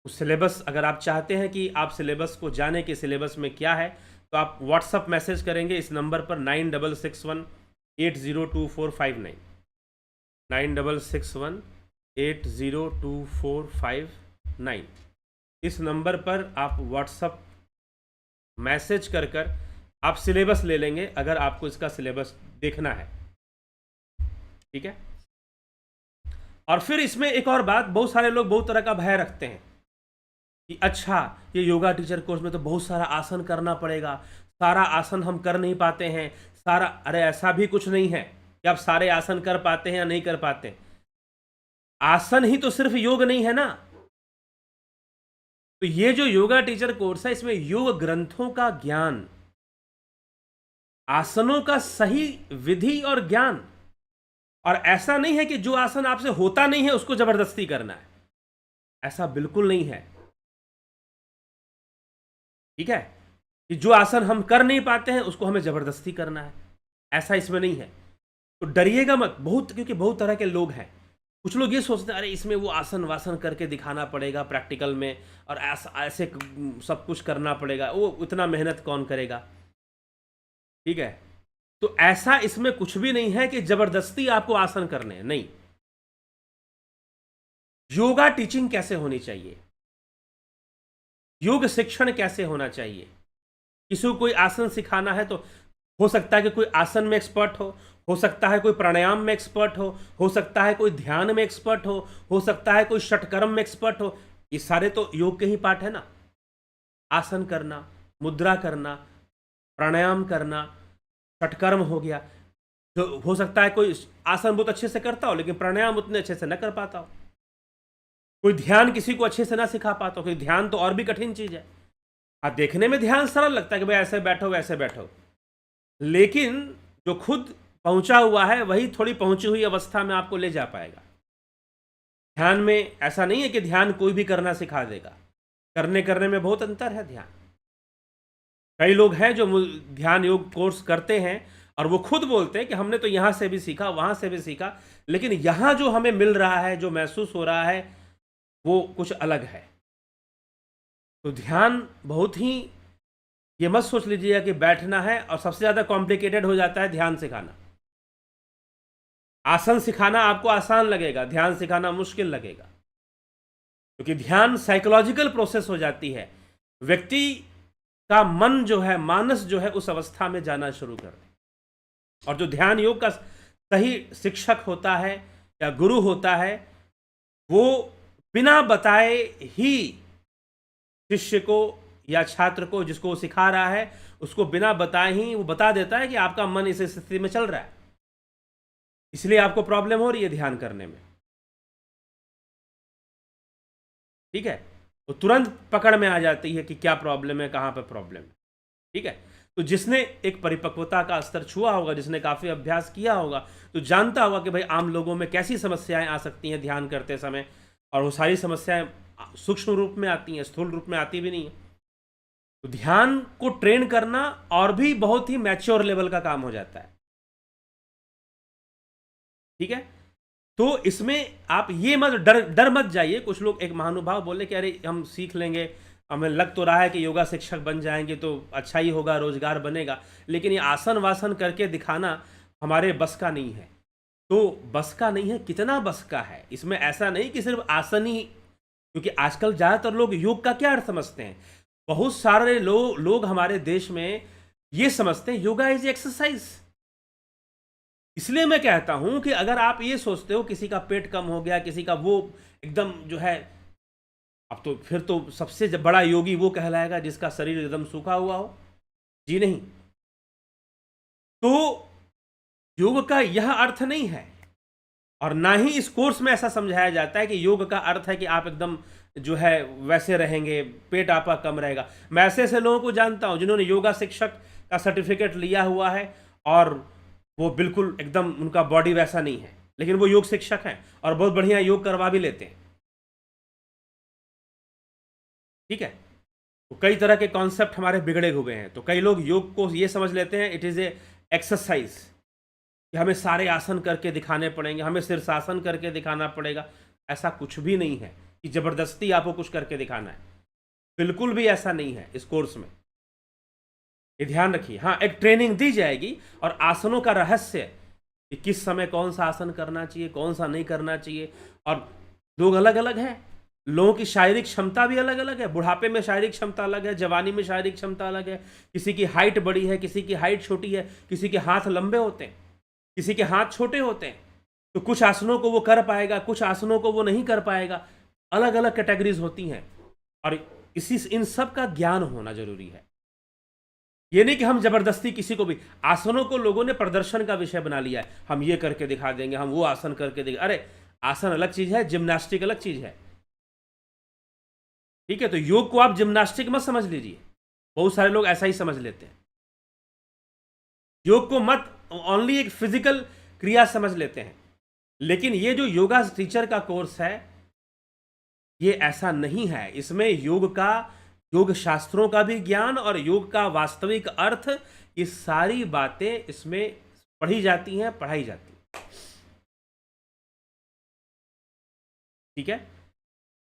उस सिलेबस, अगर आप चाहते हैं कि आप सिलेबस को जाने कि सिलेबस में क्या है, तो आप व्हाट्सअप मैसेज करेंगे इस नंबर पर 9661802459, 9661802459। इस नंबर पर आप व्हाट्सअप मैसेज कर आप सिलेबस ले लेंगे, अगर आपको इसका सिलेबस देखना है, ठीक है। और फिर इसमें एक और बात, बहुत सारे लोग बहुत तरह का भय रखते हैं कि अच्छा, ये योगा टीचर कोर्स में तो बहुत सारा आसन करना पड़ेगा, सारा आसन हम कर नहीं पाते हैं, सारा। अरे ऐसा भी कुछ नहीं है कि आप सारे आसन कर पाते हैं या नहीं कर पाते। आसन ही तो सिर्फ योग नहीं है ना। तो ये जो योगा टीचर कोर्स है, इसमें योग ग्रंथों का ज्ञान, आसनों का सही विधि और ज्ञान। और ऐसा नहीं है कि जो आसन आपसे होता नहीं है उसको जबरदस्ती करना है, ऐसा बिल्कुल नहीं है, ठीक है। कि जो आसन हम कर नहीं पाते हैं उसको हमें जबरदस्ती करना है, ऐसा इसमें नहीं है। तो डरिएगा मत, क्योंकि बहुत तरह के लोग हैं। कुछ लोग ये सोचते हैं अरे इसमें वो आसन वासन करके दिखाना पड़ेगा प्रैक्टिकल में, और ऐसे सब कुछ करना पड़ेगा, वो उतना मेहनत कौन करेगा, ठीक है। तो ऐसा इसमें कुछ भी नहीं है कि जबरदस्ती आपको आसन करने हैं, नहीं। योगा टीचिंग कैसे होनी चाहिए, योग शिक्षण कैसे होना चाहिए, किसी को कोई आसन सिखाना है तो हो सकता है कि कोई आसन में एक्सपर्ट हो सकता है कोई प्राणायाम में एक्सपर्ट हो सकता है कोई ध्यान में एक्सपर्ट हो सकता है कोई षटकर्म में एक्सपर्ट हो। ये सारे तो योग के ही पार्ट है ना। आसन करना, मुद्रा करना, प्राणायाम करना, षटकर्म हो गया। तो हो सकता है कोई आसन बहुत अच्छे से करता हो लेकिन प्राणायाम उतने अच्छे से न कर पाता हो, कोई ध्यान किसी को अच्छे से ना सिखा पाता हो, क्योंकि ध्यान तो और भी कठिन चीज है। हाँ, देखने में ध्यान सरल लगता है कि भाई ऐसे बैठो वैसे बैठो, लेकिन जो खुद पहुंचा हुआ है वही थोड़ी पहुंची हुई अवस्था में आपको ले जा पाएगा। ध्यान में ऐसा नहीं है कि ध्यान कोई भी करना सिखा देगा, करने में बहुत अंतर है। ध्यान, कई लोग हैं जो ध्यान योग कोर्स करते हैं और वो खुद बोलते हैं कि हमने तो यहां से भी सीखा वहां से भी सीखा, लेकिन यहां जो हमें मिल रहा है, जो महसूस हो रहा है, वो कुछ अलग है। तो ध्यान बहुत ही, ये मत सोच लीजिएगा कि बैठना है, और सबसे ज्यादा कॉम्प्लिकेटेड हो जाता है ध्यान सिखाना। आसन सिखाना आपको आसान लगेगा, ध्यान सिखाना मुश्किल लगेगा, क्योंकि ध्यान साइकोलॉजिकल प्रोसेस हो जाती है। व्यक्ति का मन जो है, मानस जो है, उस अवस्था में जाना शुरू कर दे। और जो ध्यान योग का सही शिक्षक होता है या गुरु होता है, वो बिना बताए ही शिष्य को या छात्र को, जिसको वो सिखा रहा है, उसको बिना बताए ही वो बता देता है कि आपका मन इस स्थिति में चल रहा है, इसलिए आपको प्रॉब्लम हो रही है ध्यान करने में, ठीक है। तो तुरंत पकड़ में आ जाती है कि क्या प्रॉब्लम है, कहां पर प्रॉब्लम है, ठीक है। तो जिसने एक परिपक्वता का स्तर छुआ होगा, जिसने काफी अभ्यास किया होगा, तो जानता होगा कि भाई आम लोगों में कैसी समस्याएं आ सकती हैं ध्यान करते समय, और वो सारी समस्याएं सूक्ष्म रूप में आती हैं, स्थूल रूप में आती भी नहीं है। तो ध्यान को ट्रेन करना और भी बहुत ही मैच्योर लेवल का काम हो जाता है, ठीक है। तो इसमें आप ये मत डर मत जाइए। कुछ लोग, एक महानुभाव बोले कि अरे हम सीख लेंगे, हमें लग तो रहा है कि योगा शिक्षक बन जाएंगे तो अच्छा ही होगा, रोजगार बनेगा, लेकिन ये आसन वासन करके दिखाना हमारे बस का नहीं है। तो बस का नहीं है, कितना बस का है इसमें, ऐसा नहीं कि सिर्फ आसन ही, क्योंकि आजकल ज़्यादातर लोग योग का क्या अर्थ समझते हैं। बहुत सारे लोग हमारे देश में ये समझते हैं योगा इज एक्सरसाइज। इसलिए मैं कहता हूं कि अगर आप ये सोचते हो किसी का पेट कम हो गया, किसी का वो एकदम जो है, अब तो फिर तो सबसे बड़ा योगी वो कहलाएगा जिसका शरीर एकदम सूखा हुआ हो, जी नहीं। तो योग का यह अर्थ नहीं है, और ना ही इस कोर्स में ऐसा समझाया जाता है कि योग का अर्थ है कि आप एकदम जो है वैसे रहेंगे, पेट आपका कम रहेगा। मैं ऐसे ऐसे लोगों को जानता हूं जिन्होंने योगा शिक्षक का सर्टिफिकेट लिया हुआ है और वो बिल्कुल एकदम उनका बॉडी वैसा नहीं है, लेकिन वो योग शिक्षक हैं और बहुत बढ़िया योग करवा भी लेते हैं, ठीक है। तो कई तरह के कॉन्सेप्ट हमारे बिगड़े हुए हैं। तो कई लोग योग को ये समझ लेते हैं इट इज़ ए एक्सरसाइज, कि हमें सारे आसन करके दिखाने पड़ेंगे, हमें शीर्षासन करके दिखाना पड़ेगा। ऐसा कुछ भी नहीं है कि ज़बरदस्ती आपको कुछ करके दिखाना है, बिल्कुल भी ऐसा नहीं है इस कोर्स में। ये ध्यान रखिए। हाँ, एक ट्रेनिंग दी जाएगी और आसनों का रहस्य कि किस समय कौन सा आसन करना चाहिए, कौन सा नहीं करना चाहिए। और लोग अलग अलग हैं, लोगों की शारीरिक क्षमता भी अलग अलग है। बुढ़ापे में शारीरिक क्षमता अलग है, जवानी में शारीरिक क्षमता अलग है। किसी की हाइट बड़ी है, किसी की हाइट छोटी है, किसी के हाथ लंबे होते हैं, किसी के हाथ छोटे होते हैं। तो कुछ आसनों को वो कर पाएगा, कुछ आसनों को वो नहीं कर पाएगा। अलग अलग कैटेगरीज होती हैं और इन सब का ज्ञान होना जरूरी है। ये नहीं कि हम जबरदस्ती किसी को भी, आसनों को लोगों ने प्रदर्शन का विषय बना लिया है, हम ये करके दिखा देंगे, हम वो आसन करके देंगे। अरे आसन अलग चीज है, जिम्नास्टिक अलग चीज है। ठीक है, तो योग को आप जिम्नास्टिक मत समझ लीजिए, बहुत सारे लोग ऐसा ही समझ लेते हैं। योग को मत ओनली एक फिजिकल क्रिया समझ लेते हैं। लेकिन ये जो योगा टीचर का कोर्स है ये ऐसा नहीं है। इसमें योग शास्त्रों का भी ज्ञान और योग का वास्तविक अर्थ, ये सारी बातें इसमें पढ़ी जाती हैं, पढ़ाई जाती हैं। ठीक है,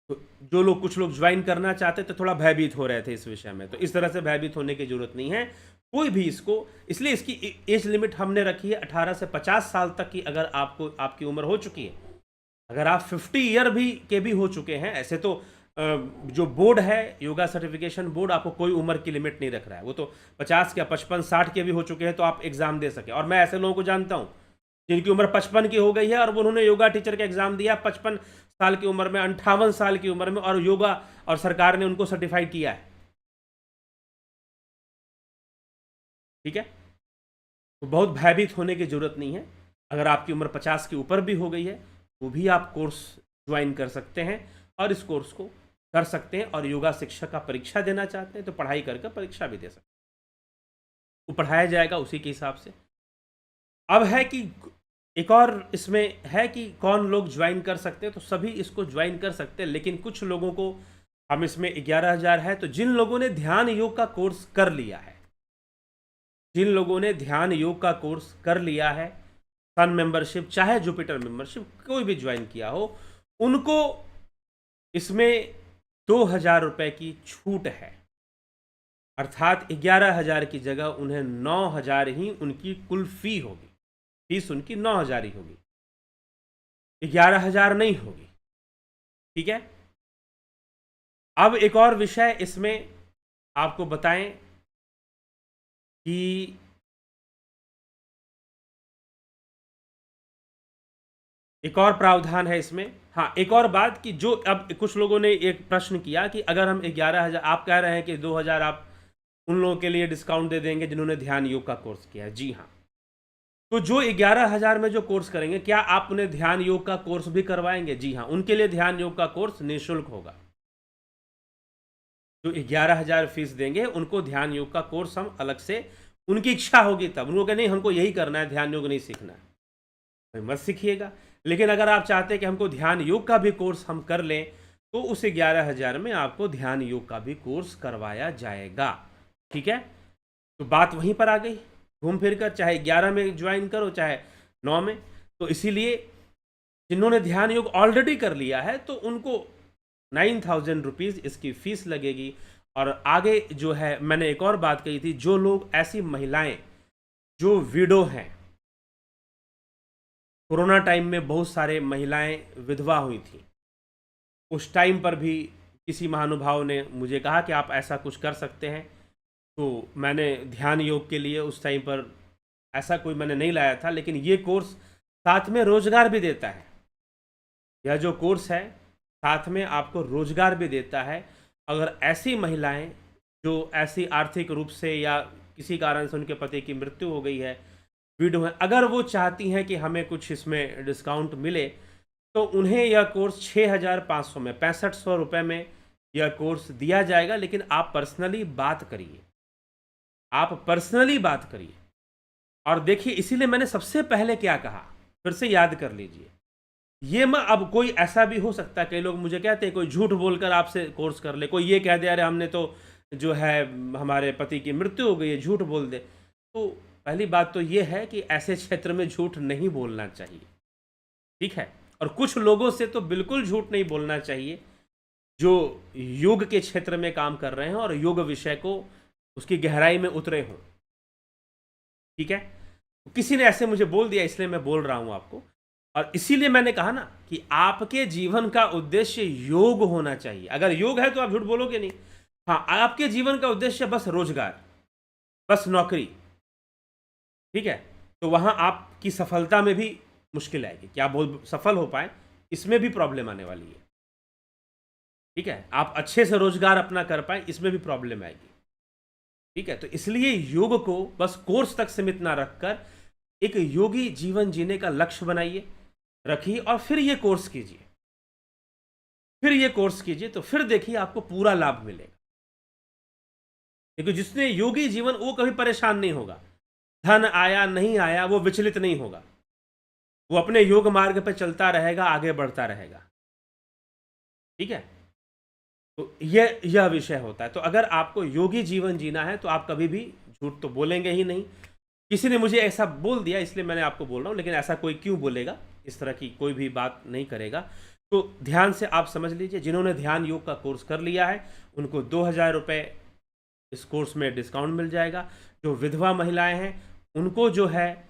तो जो लोग, कुछ लोग ज्वाइन करना चाहते तो थोड़ा भयभीत हो रहे थे इस विषय में, तो इस तरह से भयभीत होने की जरूरत नहीं है कोई भी इसको। इसलिए इसकी एज लिमिट हमने रखी है 18 से 50 साल तक की। अगर आपकी उम्र हो चुकी है, अगर आप 50 ईयर भी हो चुके हैं, ऐसे तो जो बोर्ड है योगा सर्टिफिकेशन बोर्ड आपको कोई उम्र की लिमिट नहीं रख रहा है, वो तो 50 या 55 60 के भी हो चुके हैं तो आप एग्जाम दे सके। और मैं ऐसे लोगों को जानता हूं जिनकी उम्र 55 की हो गई है और उन्होंने योगा टीचर का एग्जाम दिया 55 साल की उम्र में, 58 साल की उम्र में, और योगा और सरकार ने उनको सर्टिफाइड किया है। ठीक है, तो बहुत भयभीत होने की जरूरत नहीं है। अगर आपकी उम्र 50 के ऊपर भी हो गई है वो भी आप कोर्स ज्वाइन कर सकते हैं और इस कोर्स को कर सकते हैं। और योगा शिक्षक का परीक्षा देना चाहते हैं तो पढ़ाई करके परीक्षा भी दे सकते हैं, वो पढ़ाया जाएगा उसी के हिसाब से। अब है कि एक और इसमें है कि कौन लोग ज्वाइन कर सकते हैं, तो सभी इसको ज्वाइन कर सकते हैं। लेकिन कुछ लोगों को हम इसमें 11,000 है, तो जिन लोगों ने ध्यान योग का कोर्स कर लिया है, जिन लोगों ने ध्यान योग का कोर्स कर लिया है, सन मेंबरशिप चाहे जुपिटर मेंबरशिप कोई भी ज्वाइन किया हो, उनको इसमें 2,000 रुपए की छूट है। अर्थात 11,000 की जगह उन्हें 9,000 ही उनकी कुल फी होगी, फीस उनकी 9,000 ही होगी, 11,000 नहीं होगी। ठीक है, अब एक और विषय इसमें आपको बताएं कि एक और प्रावधान है इसमें। हाँ, एक और बात कि जो अब कुछ लोगों ने एक प्रश्न किया कि अगर हम 11,000, आप कह रहे हैं कि 2,000 आप उन लोगों के लिए डिस्काउंट दे देंगे जिन्होंने ध्यान योग का कोर्स किया है। जी हाँ, तो जो 11,000 में जो कोर्स करेंगे, क्या आप उन्हें ध्यान योग का कोर्स भी करवाएंगे? जी हाँ, उनके लिए ध्यान योग का कोर्स निःशुल्क होगा। जो 11,000 फीस देंगे उनको ध्यान योग का कोर्स हम अलग से, उनकी इच्छा होगी तब, उनको कहें नहीं हमको यही करना है, ध्यान योग नहीं सीखना है, तो मत सीखिएगा। लेकिन अगर आप चाहते हैं कि हमको ध्यान योग का भी कोर्स हम कर लें, तो उस 11,000 में आपको ध्यान योग का भी कोर्स करवाया जाएगा। ठीक है, तो बात वहीं पर आ गई घूम फिर कर, चाहे 11 में ज्वाइन करो चाहे 9 में। तो इसीलिए जिन्होंने ध्यान योग ऑलरेडी कर लिया है तो उनको 9,000 रुपीज़ इसकी फीस लगेगी। और आगे जो है, मैंने एक और बात कही थी, जो लोग, ऐसी महिलाएं जो विडो हैं, कोरोना टाइम में बहुत सारे महिलाएं विधवा हुई थी, उस टाइम पर भी किसी महानुभाव ने मुझे कहा कि आप ऐसा कुछ कर सकते हैं, तो मैंने ध्यान योग के लिए उस टाइम पर ऐसा कोई मैंने नहीं लाया था। लेकिन ये कोर्स साथ में रोजगार भी देता है, यह जो कोर्स है साथ में आपको रोजगार भी देता है। अगर ऐसी महिलाएं जो ऐसी आर्थिक रूप से या किसी कारण से उनके पति की मृत्यु हो गई है, विडो है, अगर वो चाहती हैं कि हमें कुछ इसमें डिस्काउंट मिले, तो उन्हें यह कोर्स 6,500 में, 6,500 रुपये में यह कोर्स दिया जाएगा। लेकिन आप पर्सनली बात करिए, आप पर्सनली बात करिए। और देखिए, इसीलिए मैंने सबसे पहले क्या कहा, फिर से याद कर लीजिए। ये मैं, अब कोई ऐसा भी हो सकता है, कई लोग मुझे कहते हैं कोई झूठ बोलकर आपसे कोर्स कर ले, कोई ये कह दे अरे हमने तो जो है हमारे पति की मृत्यु हो गई है, झूठ बोल दे। तो पहली बात तो ये है कि ऐसे क्षेत्र में झूठ नहीं बोलना चाहिए, ठीक है। और कुछ लोगों से तो बिल्कुल झूठ नहीं बोलना चाहिए जो योग के क्षेत्र में काम कर रहे हैं और योग विषय को उसकी गहराई में उतरे हों, ठीक है। किसी ने ऐसे मुझे बोल दिया, इसलिए मैं बोल रहा हूं आपको। और इसीलिए मैंने कहा ना कि आपके जीवन का उद्देश्य योग होना चाहिए। अगर योग है तो आप झूठ बोलोगे नहीं। हाँ, आपके जीवन का उद्देश्य बस रोजगार, बस नौकरी, ठीक है, तो वहां आपकी सफलता में भी मुश्किल आएगी कि आप बहुत सफल हो पाए, इसमें भी प्रॉब्लम आने वाली है, ठीक है। आप अच्छे से रोजगार अपना कर पाए, इसमें भी प्रॉब्लम आएगी, ठीक है। तो इसलिए योग को बस कोर्स तक सीमित ना रखकर एक योगी जीवन जीने का लक्ष्य बनाइए, रखिए और फिर ये कोर्स कीजिए, तो फिर देखिए आपको पूरा लाभ मिलेगा। क्योंकि जिसने योगी जीवन, वो कभी परेशान नहीं होगा। धन आया नहीं आया वो विचलित नहीं होगा, वो अपने योग मार्ग पर चलता रहेगा, आगे बढ़ता रहेगा, ठीक है। तो यह विषय होता है। तो अगर आपको योगी जीवन जीना है तो आप कभी भी झूठ तो बोलेंगे ही नहीं। किसी ने मुझे ऐसा बोल दिया, इसलिए मैंने आपको बोल रहा हूं, लेकिन ऐसा कोई क्यों बोलेगा, इस तरह की कोई भी बात नहीं करेगा। तो ध्यान से आप समझ लीजिए, जिन्होंने ध्यान योग का कोर्स कर लिया है उनको 2000 रुपये इस कोर्स में डिस्काउंट मिल जाएगा। जो विधवा महिलाएं हैं उनको जो है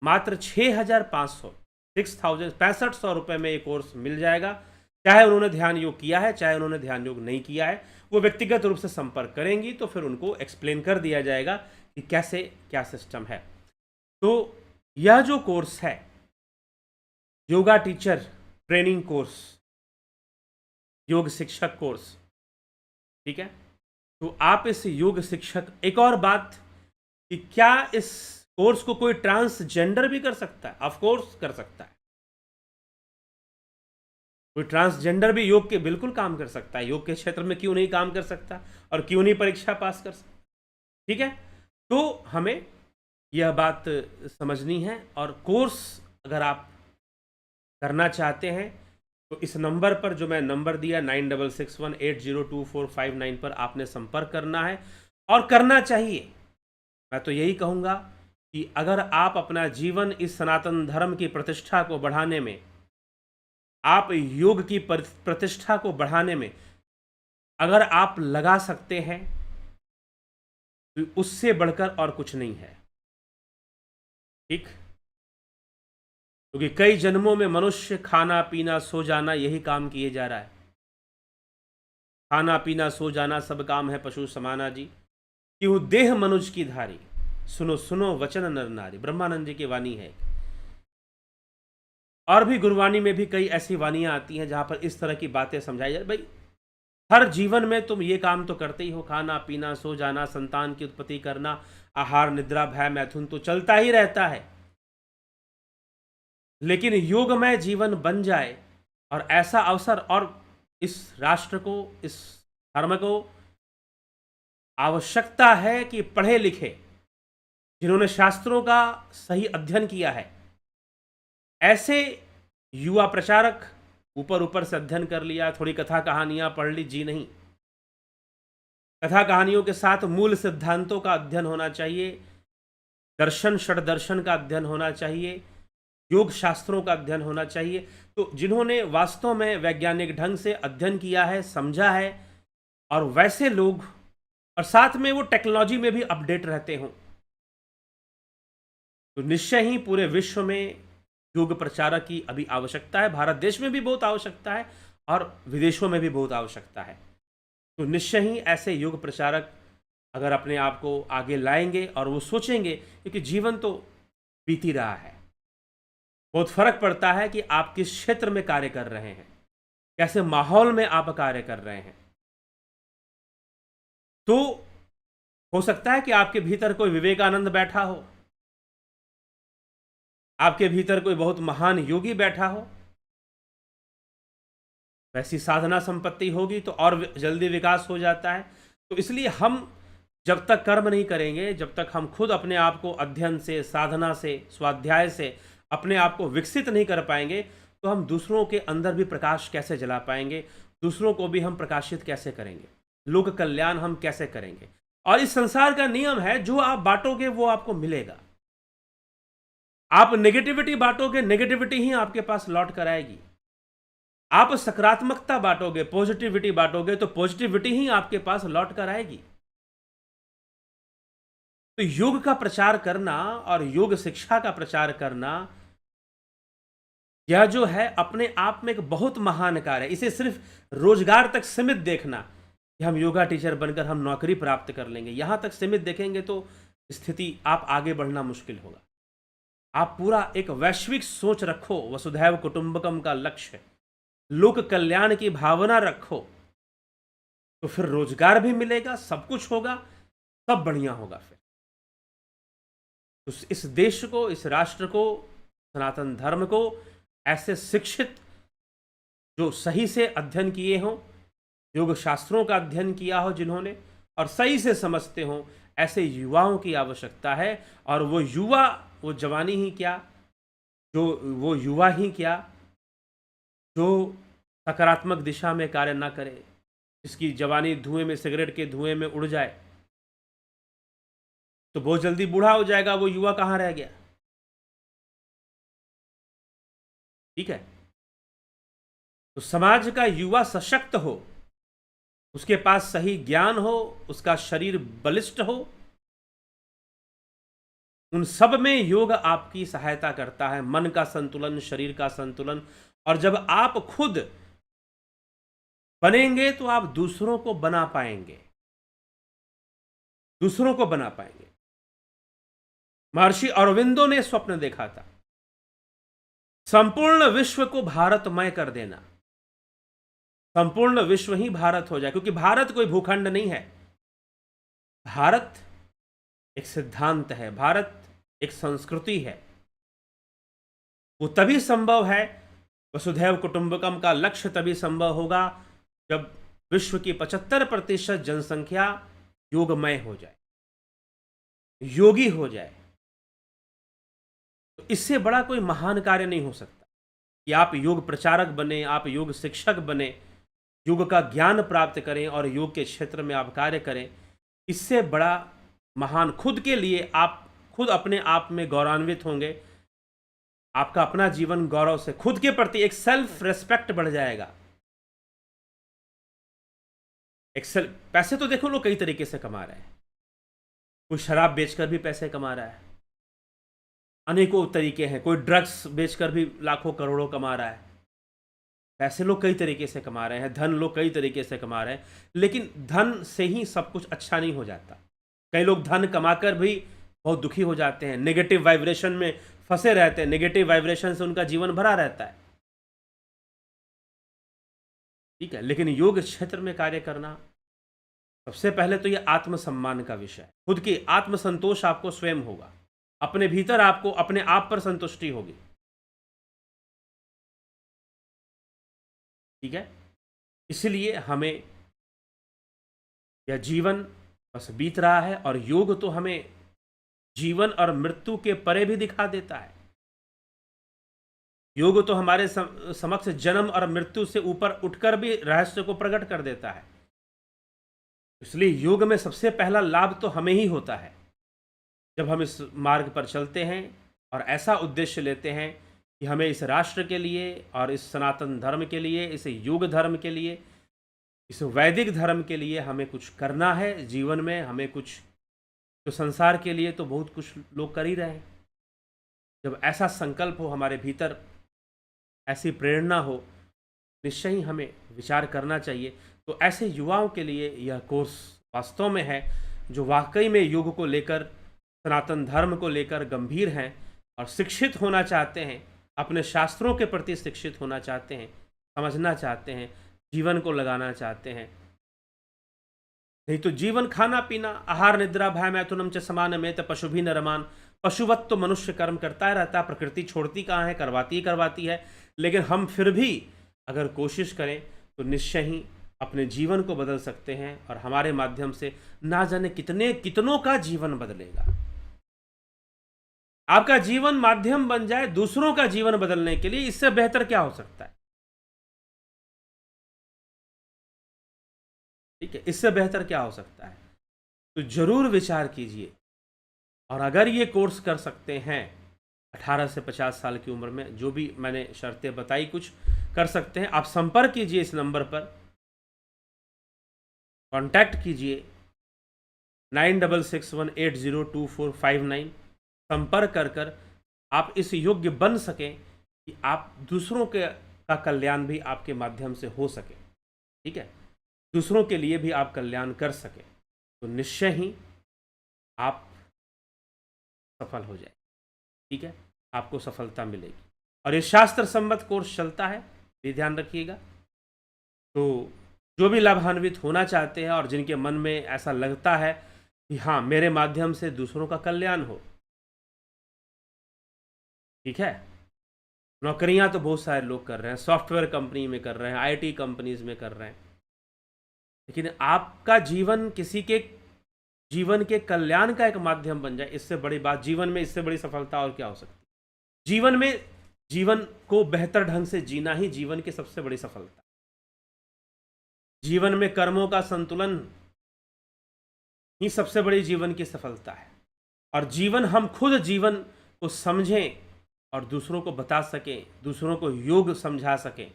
मात्र 6500 6500 रुपये में ये कोर्स मिल जाएगा। चाहे उन्होंने ध्यान योग किया है, चाहे उन्होंने ध्यान योग नहीं किया है, वो व्यक्तिगत रूप से संपर्क करेंगी तो फिर उनको एक्सप्लेन कर दिया जाएगा कि कैसे क्या सिस्टम है। तो यह जो कोर्स है, योगा टीचर ट्रेनिंग कोर्स, योग शिक्षक कोर्स, ठीक है। तो आप इस योग शिक्षक, एक और बात कि क्या इस कोर्स को कोई ट्रांसजेंडर भी कर सकता है? ऑफ कोर्स कर सकता है। कोई ट्रांसजेंडर भी योग के बिल्कुल काम कर सकता है। योग के क्षेत्र में क्यों नहीं काम कर सकता और क्यों नहीं परीक्षा पास कर सकता, ठीक है। तो हमें यह बात समझनी है। और कोर्स अगर आप करना चाहते हैं तो इस नंबर पर, जो मैं नंबर दिया 9661802459 पर आपने संपर्क करना है और करना चाहिए। मैं तो यही कहूँगा कि अगर आप अपना जीवन इस सनातन धर्म की प्रतिष्ठा को बढ़ाने में, आप योग की प्रतिष्ठा को बढ़ाने में अगर आप लगा सकते हैं तो उससे बढ़कर और कुछ नहीं है, ठीक। क्योंकि कई जन्मों में मनुष्य खाना पीना सो जाना यही काम किए जा रहा है। खाना पीना सो जाना सब काम है पशु समाना जी, क्यों देह मनुज की धारी, सुनो सुनो वचन नर नारी। ब्रह्मानंद जी की वाणी है। और भी गुरबानी में भी कई ऐसी वाणियां आती हैं जहां पर इस तरह की बातें समझाई जाए। भाई हर जीवन में तुम ये काम तो करते ही हो, खाना पीना सो जाना, संतान की उत्पत्ति करना, आहार निद्रा भय मैथुन तो चलता ही रहता है। लेकिन योगमय जीवन बन जाए और ऐसा अवसर, और इस राष्ट्र को, इस धर्म को आवश्यकता है कि पढ़े लिखे, जिन्होंने शास्त्रों का सही अध्ययन किया है, ऐसे युवा प्रचारक, ऊपर ऊपर से अध्ययन कर लिया, थोड़ी कथा कहानियां पढ़ ली, जी नहीं। कथा कहानियों के साथ मूल सिद्धांतों का अध्ययन होना चाहिए, दर्शन षड दर्शन का अध्ययन होना चाहिए, योग शास्त्रों का अध्ययन होना चाहिए। तो जिन्होंने वास्तव में वैज्ञानिक ढंग से अध्ययन किया है, समझा है, और वैसे लोग, और साथ में वो टेक्नोलॉजी में भी अपडेट रहते हों, तो निश्चय ही पूरे विश्व में योग प्रचारक की अभी आवश्यकता है। भारत देश में भी बहुत आवश्यकता है और विदेशों में भी बहुत आवश्यकता है। तो निश्चय ही ऐसे योग प्रचारक अगर अपने आप को आगे लाएंगे और वो सोचेंगे, क्योंकि जीवन तो बीत ही रहा है, बहुत फर्क पड़ता है कि आप किस क्षेत्र में कार्य कर रहे हैं, कैसे माहौल में आप कार्य कर रहे हैं। तो हो सकता है कि आपके भीतर कोई विवेकानंद बैठा हो, आपके भीतर कोई बहुत महान योगी बैठा हो, वैसी साधना संपत्ति होगी तो और जल्दी विकास हो जाता है। तो इसलिए हम जब तक कर्म नहीं करेंगे, जब तक हम खुद अपने आप को अध्ययन से, साधना से, स्वाध्याय से अपने आप को विकसित नहीं कर पाएंगे, तो हम दूसरों के अंदर भी प्रकाश कैसे जला पाएंगे, दूसरों को भी हम प्रकाशित कैसे करेंगे। लोक कल्याण हम कैसे करेंगे। और इस संसार का नियम है, जो आप बांटोगे वो आपको मिलेगा। आप नेगेटिविटी बांटोगे, नेगेटिविटी ही आपके पास लौट कर आएगी। आप सकारात्मकता बांटोगे, पॉजिटिविटी बांटोगे, तो पॉजिटिविटी ही आपके पास लौट कर आएगी। तो योग का प्रचार करना और योग शिक्षा का प्रचार करना, यह जो है अपने आप में एक बहुत महान कार्य है। इसे सिर्फ रोजगार तक सीमित देखना कि हम योगा टीचर बनकर हम नौकरी प्राप्त कर लेंगे, यहां तक सीमित देखेंगे तो स्थिति, आप आगे बढ़ना मुश्किल होगा। आप पूरा एक वैश्विक सोच रखो, वसुधैव कुटुंबकम का लक्ष्य, लोक कल्याण की भावना रखो, तो फिर रोजगार भी मिलेगा, सब कुछ होगा, सब बढ़िया होगा। फिर तो इस देश को, इस राष्ट्र को, सनातन धर्म को ऐसे शिक्षित, जो सही से अध्ययन किए हों, योग शास्त्रों का अध्ययन किया हो जिन्होंने, और सही से समझते हों, ऐसे युवाओं की आवश्यकता है। और वो युवा, वो जवानी ही क्या, वो युवा ही क्या जो सकारात्मक दिशा में कार्य ना करे, जिसकी जवानी धुएं में, सिगरेट के धुएं में उड़ जाए, तो बहुत जल्दी बूढ़ा हो जाएगा। वो युवा कहाँ रह गया? ठीक है। तो समाज का युवा सशक्त हो, उसके पास सही ज्ञान हो, उसका शरीर बलिष्ठ हो, उन सब में योग आपकी सहायता करता है। मन का संतुलन, शरीर का संतुलन। और जब आप खुद बनेंगे तो आप दूसरों को बना पाएंगे, दूसरों को बना पाएंगे। महर्षि अरविंदो ने स्वप्न देखा था, संपूर्ण विश्व को भारतमय कर देना, संपूर्ण विश्व ही भारत हो जाए। क्योंकि भारत कोई भूखंड नहीं है, भारत एक सिद्धांत है, भारत एक संस्कृति है। वो तभी संभव है, वसुधैव कुटुंबकम का लक्ष्य तभी संभव होगा जब विश्व की 75% जनसंख्या योगमय हो जाए, योगी हो जाए। तो इससे बड़ा कोई महान कार्य नहीं हो सकता कि आप योग प्रचारक बने, आप योग शिक्षक बने, योग का ज्ञान प्राप्त करें और योग के क्षेत्र में आप कार्य करें। इससे बड़ा महान, खुद के लिए आप खुद अपने आप में गौरवान्वित होंगे, आपका अपना जीवन गौरव से, खुद के प्रति एक सेल्फ रेस्पेक्ट बढ़ जाएगा। पैसे तो देखो लोग कई तरीके से कमा रहे हैं, कोई शराब बेचकर भी पैसे कमा रहा है, अनेकों तरीके हैं, कोई ड्रग्स बेचकर भी लाखों करोड़ों कमा रहा है। पैसे लोग कई तरीके से कमा रहे हैं, धन लोग कई तरीके से कमा रहे हैं, लेकिन धन से ही सब कुछ अच्छा नहीं हो जाता। कई लोग धन कमाकर भी बहुत दुखी हो जाते हैं, नेगेटिव वाइब्रेशन में फंसे रहते हैं, नेगेटिव वाइब्रेशन से उनका जीवन भरा रहता है। ठीक है, लेकिन योग क्षेत्र में कार्य करना, सबसे पहले तो यह आत्मसम्मान का विषय है। खुद की आत्मसंतोष आपको स्वयं होगा, अपने भीतर आपको अपने आप पर संतुष्टि होगी। ठीक है, इसलिए हमें यह जीवन बस बीत रहा है, और योग तो हमें जीवन और मृत्यु के परे भी दिखा देता है। योग तो हमारे समक्ष जन्म और मृत्यु से ऊपर उठकर भी रहस्य को प्रकट कर देता है। इसलिए योग में सबसे पहला लाभ तो हमें ही होता है जब हम इस मार्ग पर चलते हैं और ऐसा उद्देश्य लेते हैं कि हमें इस राष्ट्र के लिए और इस सनातन धर्म के लिए, इस योग धर्म के लिए, इस वैदिक धर्म के लिए हमें कुछ करना है जीवन में। हमें कुछ, तो संसार के लिए तो बहुत कुछ लोग कर ही रहे हैं। जब ऐसा संकल्प हो हमारे भीतर, ऐसी प्रेरणा हो, निश्चय ही हमें विचार करना चाहिए। तो ऐसे युवाओं के लिए यह कोर्स वास्तव में है, जो वाकई में योग को लेकर, सनातन धर्म को लेकर गंभीर हैं और शिक्षित होना चाहते हैं, अपने शास्त्रों के प्रति शिक्षित होना चाहते हैं, समझना चाहते हैं, जीवन को लगाना चाहते हैं। नहीं तो जीवन खाना पीना, आहार निद्रा भय मैथुनम च समान में, तो पशु भी न रमान। पशुवत तो मनुष्य कर्म करता रहता, प्रकृति छोड़ती कहाँ है, करवाती है। लेकिन हम फिर भी अगर कोशिश करें तो निश्चय ही अपने जीवन को बदल सकते हैं, और हमारे माध्यम से ना जाने कितनों का जीवन बदलेगा। आपका जीवन माध्यम बन जाए दूसरों का जीवन बदलने के लिए, इससे बेहतर क्या हो सकता है? ठीक है, इससे बेहतर क्या हो सकता है? तो जरूर विचार कीजिए, और अगर ये कोर्स कर सकते हैं 18 से 50 साल की उम्र में, जो भी मैंने शर्तें बताई कुछ कर सकते हैं, आप संपर्क कीजिए, इस नंबर पर कांटेक्ट कीजिए 9661802459। संपर्क कर आप इस योग्य बन सकें कि आप दूसरों का कल्याण भी आपके माध्यम से हो सके। ठीक है, दूसरों के लिए भी आप कल्याण कर सके, तो निश्चय ही आप सफल हो जाए। ठीक है, आपको सफलता मिलेगी। और ये शास्त्र सम्मत कोर्स चलता है, ये ध्यान रखिएगा। तो जो भी लाभान्वित होना चाहते हैं और जिनके मन में ऐसा लगता है कि हाँ, मेरे माध्यम से दूसरों का कल्याण हो, ठीक है, नौकरियां तो बहुत सारे लोग कर रहे हैं, सॉफ्टवेयर कंपनी में कर रहे हैं, आईटी कंपनीज में कर रहे हैं, लेकिन आपका जीवन किसी के जीवन के कल्याण का एक माध्यम बन जाए, इससे बड़ी बात जीवन में, इससे बड़ी सफलता और क्या हो सकती है? जीवन में जीवन को बेहतर ढंग से जीना ही जीवन की सबसे बड़ी सफलता। जीवन में कर्मों का संतुलन ही सबसे बड़ी जीवन की सफलता है। और जीवन, हम खुद जीवन को समझें और दूसरों को बता सकें, दूसरों को योग समझा सकें।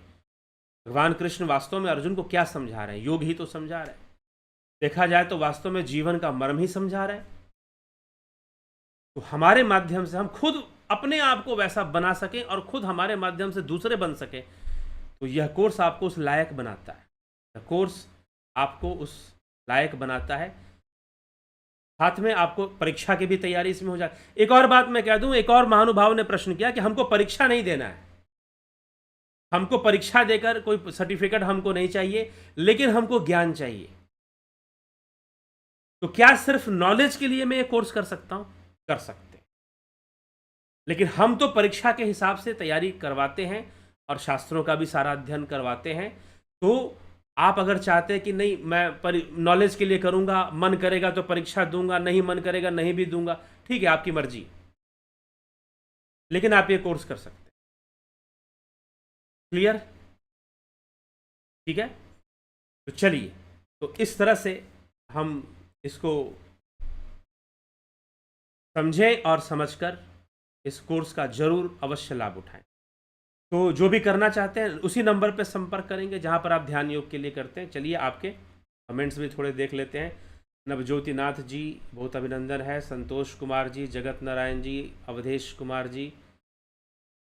भगवान कृष्ण वास्तव में अर्जुन को क्या समझा रहे हैं? योग ही तो समझा रहे हैं। देखा जाए तो वास्तव में जीवन का मर्म ही समझा रहे हैं। तो हमारे माध्यम से हम खुद अपने आप को वैसा बना सकें और खुद हमारे माध्यम से दूसरे बन सके, तो यह कोर्स आपको उस लायक बनाता है। यह कोर्स आपको उस लायक बनाता है। साथ में आपको परीक्षा की भी तैयारी इसमें हो जाए। एक और बात मैं कह दूं, एक और महानुभाव ने प्रश्न किया कि हमको परीक्षा नहीं देना है, हमको परीक्षा देकर कोई सर्टिफिकेट हमको नहीं चाहिए, लेकिन हमको ज्ञान चाहिए। तो क्या सिर्फ नॉलेज के लिए मैं ये कोर्स कर सकता हूं? कर सकते हैं, लेकिन हम तो परीक्षा के हिसाब से तैयारी करवाते हैं और शास्त्रों का भी सारा अध्ययन करवाते हैं। तो आप अगर चाहते हैं कि नहीं, मैं नॉलेज के लिए करूंगा, मन करेगा तो परीक्षा दूंगा, नहीं मन करेगा नहीं भी दूंगा, ठीक है, आपकी मर्जी, लेकिन आप ये कोर्स कर सकते हैं। क्लियर? ठीक है, तो चलिए, तो इस तरह से हम इसको समझें और समझकर इस कोर्स का जरूर अवश्य लाभ उठाएं। तो जो भी करना चाहते हैं उसी नंबर पर संपर्क करेंगे जहां पर आप ध्यान योग के लिए करते हैं। चलिए, आपके कमेंट्स भी थोड़े देख लेते हैं। नवज्योति नाथ जी, बहुत अभिनंदन है। संतोष कुमार जी, जगत नारायण जी, अवधेश कुमार जी,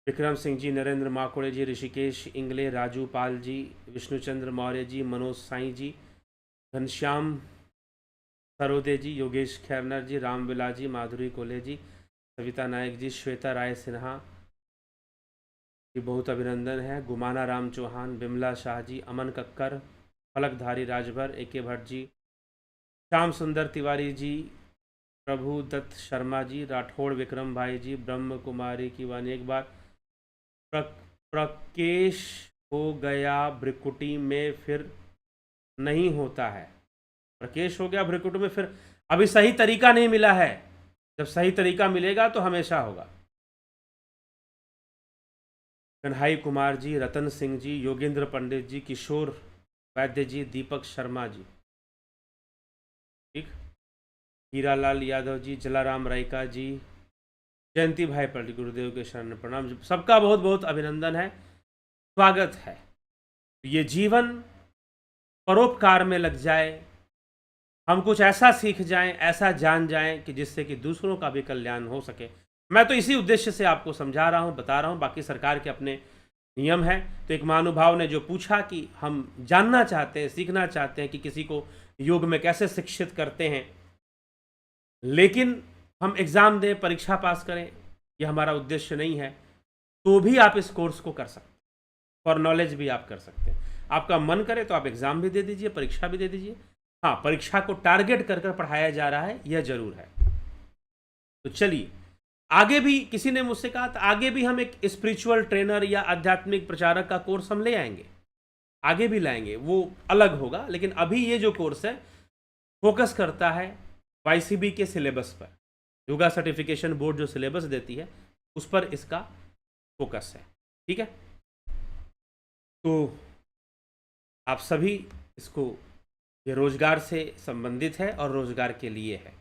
विक्रम सिंह जी, नरेंद्र माकोड़े जी, ऋषिकेश इंगले, राजू पाल जी, विष्णुचंद्र मौर्य जी, मनोज साई जी, घनश्याम सरोदे जी, योगेश खैरनर जी, रामविला जी, माधुरी कोले जी, सविता नायक जी, श्वेता राय सिन्हा जी, बहुत अभिनंदन है। गुमाना राम चौहान, बिमला शाह जी, अमन कक्कर, फलकधारी राजभर, AK भट्ट जी, श्याम सुंदर तिवारी जी, प्रभु दत्त शर्मा जी, राठौड़ विक्रम भाई जी, ब्रह्म कुमारी की वाणी। एक बार प्रकेश हो गया भ्रिकुटी में फिर नहीं होता है। प्रकेश हो गया भ्रिकुटी में फिर, अभी सही तरीका नहीं मिला है, जब सही तरीका मिलेगा तो हमेशा होगा। कन्हाई कुमार जी, रतन सिंह जी, योगेंद्र पंडित जी, किशोर वैद्य जी, दीपक शर्मा जी, ठीक, हीरालाल यादव जी, जलाराम रायका जी, जयंती भाई पंडित, गुरुदेव के शरण प्रणाम। सबका बहुत बहुत अभिनंदन है, स्वागत है। ये जीवन परोपकार में लग जाए, हम कुछ ऐसा सीख जाएं, ऐसा जान जाएं कि जिससे कि दूसरों का भी कल्याण हो सके। मैं तो इसी उद्देश्य से आपको समझा रहा हूं, बता रहा हूं। बाकी सरकार के अपने नियम है। तो एक महानुभाव ने जो पूछा कि हम जानना चाहते हैं, सीखना चाहते हैं कि किसी को योग में कैसे शिक्षित करते हैं, लेकिन हम एग्ज़ाम दें, परीक्षा पास करें, यह हमारा उद्देश्य नहीं है, तो भी आप इस कोर्स को कर सकते हैं। फॉर नॉलेज भी आप कर सकते हैं। आपका मन करे तो आप एग्ज़ाम भी दे दीजिए, परीक्षा भी दे दीजिए। हाँ, परीक्षा को टारगेट कर कर पढ़ाया जा रहा है, यह जरूर है। तो चलिए, आगे भी किसी ने मुझसे कहा था, आगे भी हम एक स्पिरिचुअल ट्रेनर या आध्यात्मिक प्रचारक का कोर्स हम ले आएंगे, आगे भी लाएंगे, वो अलग होगा। लेकिन अभी ये जो कोर्स है फोकस करता है YCB के सिलेबस पर। योगा सर्टिफिकेशन बोर्ड जो सिलेबस देती है उस पर इसका फोकस है। ठीक है, तो आप सभी इसको ये रोजगार से संबंधित है और रोजगार के लिए है।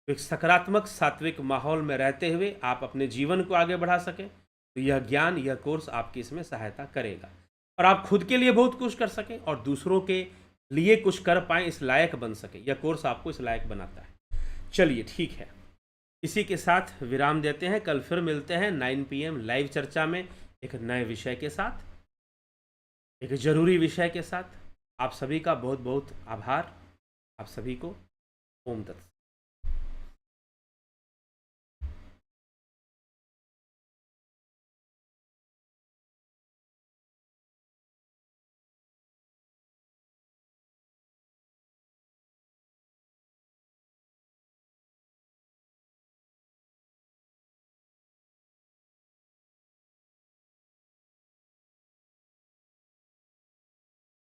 तो एक सकारात्मक सात्विक माहौल में रहते हुए आप अपने जीवन को आगे बढ़ा सकें, तो यह ज्ञान, यह कोर्स आपकी इसमें सहायता करेगा और आप खुद के लिए बहुत कुछ कर सकें और दूसरों के लिए कुछ कर पाएँ, इस लायक बन सकें। यह कोर्स आपको इस लायक बनाता है। चलिए ठीक है, इसी के साथ विराम देते हैं। कल फिर मिलते हैं 9 PM लाइव चर्चा में एक नए विषय के साथ, एक जरूरी विषय के साथ। आप सभी का बहुत बहुत आभार। आप सभी को ओम तत्सत।